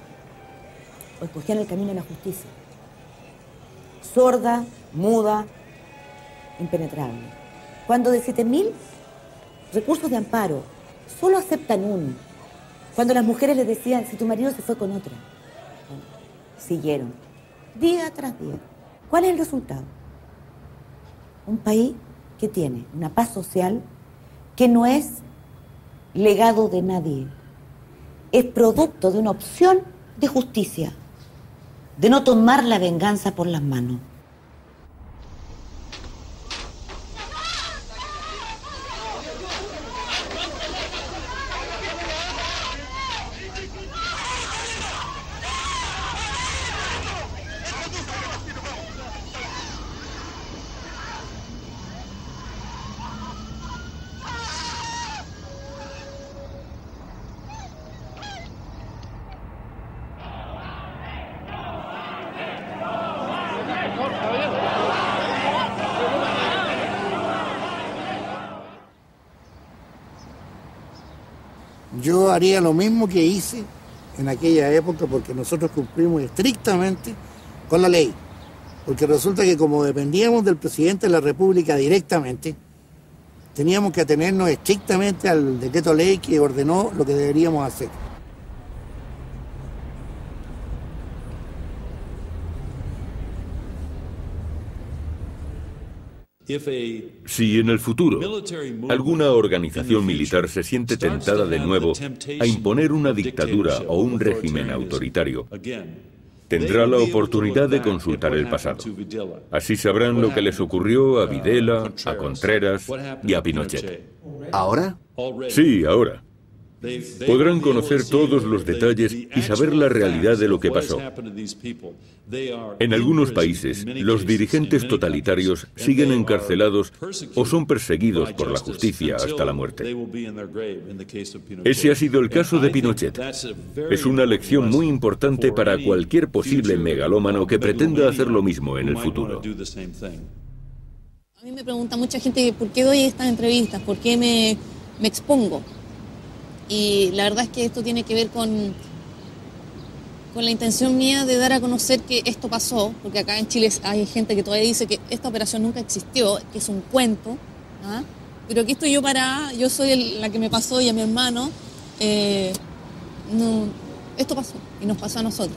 o escogían el camino de la justicia. Sorda, muda, impenetrable. Cuando de 7.000 recursos de amparo solo aceptan uno, cuando las mujeres les decían, si tu marido se fue con otra, bueno, siguieron, día tras día. ¿Cuál es el resultado? Un país que tiene una paz social que no es legado de nadie, es producto de una opción de justicia, de no tomar la venganza por las manos. Yo haría lo mismo que hice en aquella época porque nosotros cumplimos estrictamente con la ley. Porque resulta que como dependíamos del presidente de la República directamente, teníamos que atenernos estrictamente al decreto ley que ordenó lo que deberíamos hacer. Si en el futuro alguna organización militar se siente tentada de nuevo a imponer una dictadura o un régimen autoritario, tendrá la oportunidad de consultar el pasado. Así sabrán lo que les ocurrió a Videla, a Contreras y a Pinochet. ¿Ahora? Sí, ahora. Podrán conocer todos los detalles y saber la realidad de lo que pasó. En algunos países, los dirigentes totalitarios siguen encarcelados o son perseguidos por la justicia hasta la muerte. Ese ha sido el caso de Pinochet. Es una lección muy importante para cualquier posible megalómano que pretenda hacer lo mismo en el futuro. A mí me pregunta mucha gente por qué doy estas entrevistas, por qué me expongo. Y la verdad es que esto tiene que ver con la intención mía de dar a conocer que esto pasó, porque acá en Chile hay gente que todavía dice que esta operación nunca existió, que es un cuento, ¿ah? Pero aquí estoy yo soy la que me pasó y a mi hermano, esto pasó y nos pasó a nosotros.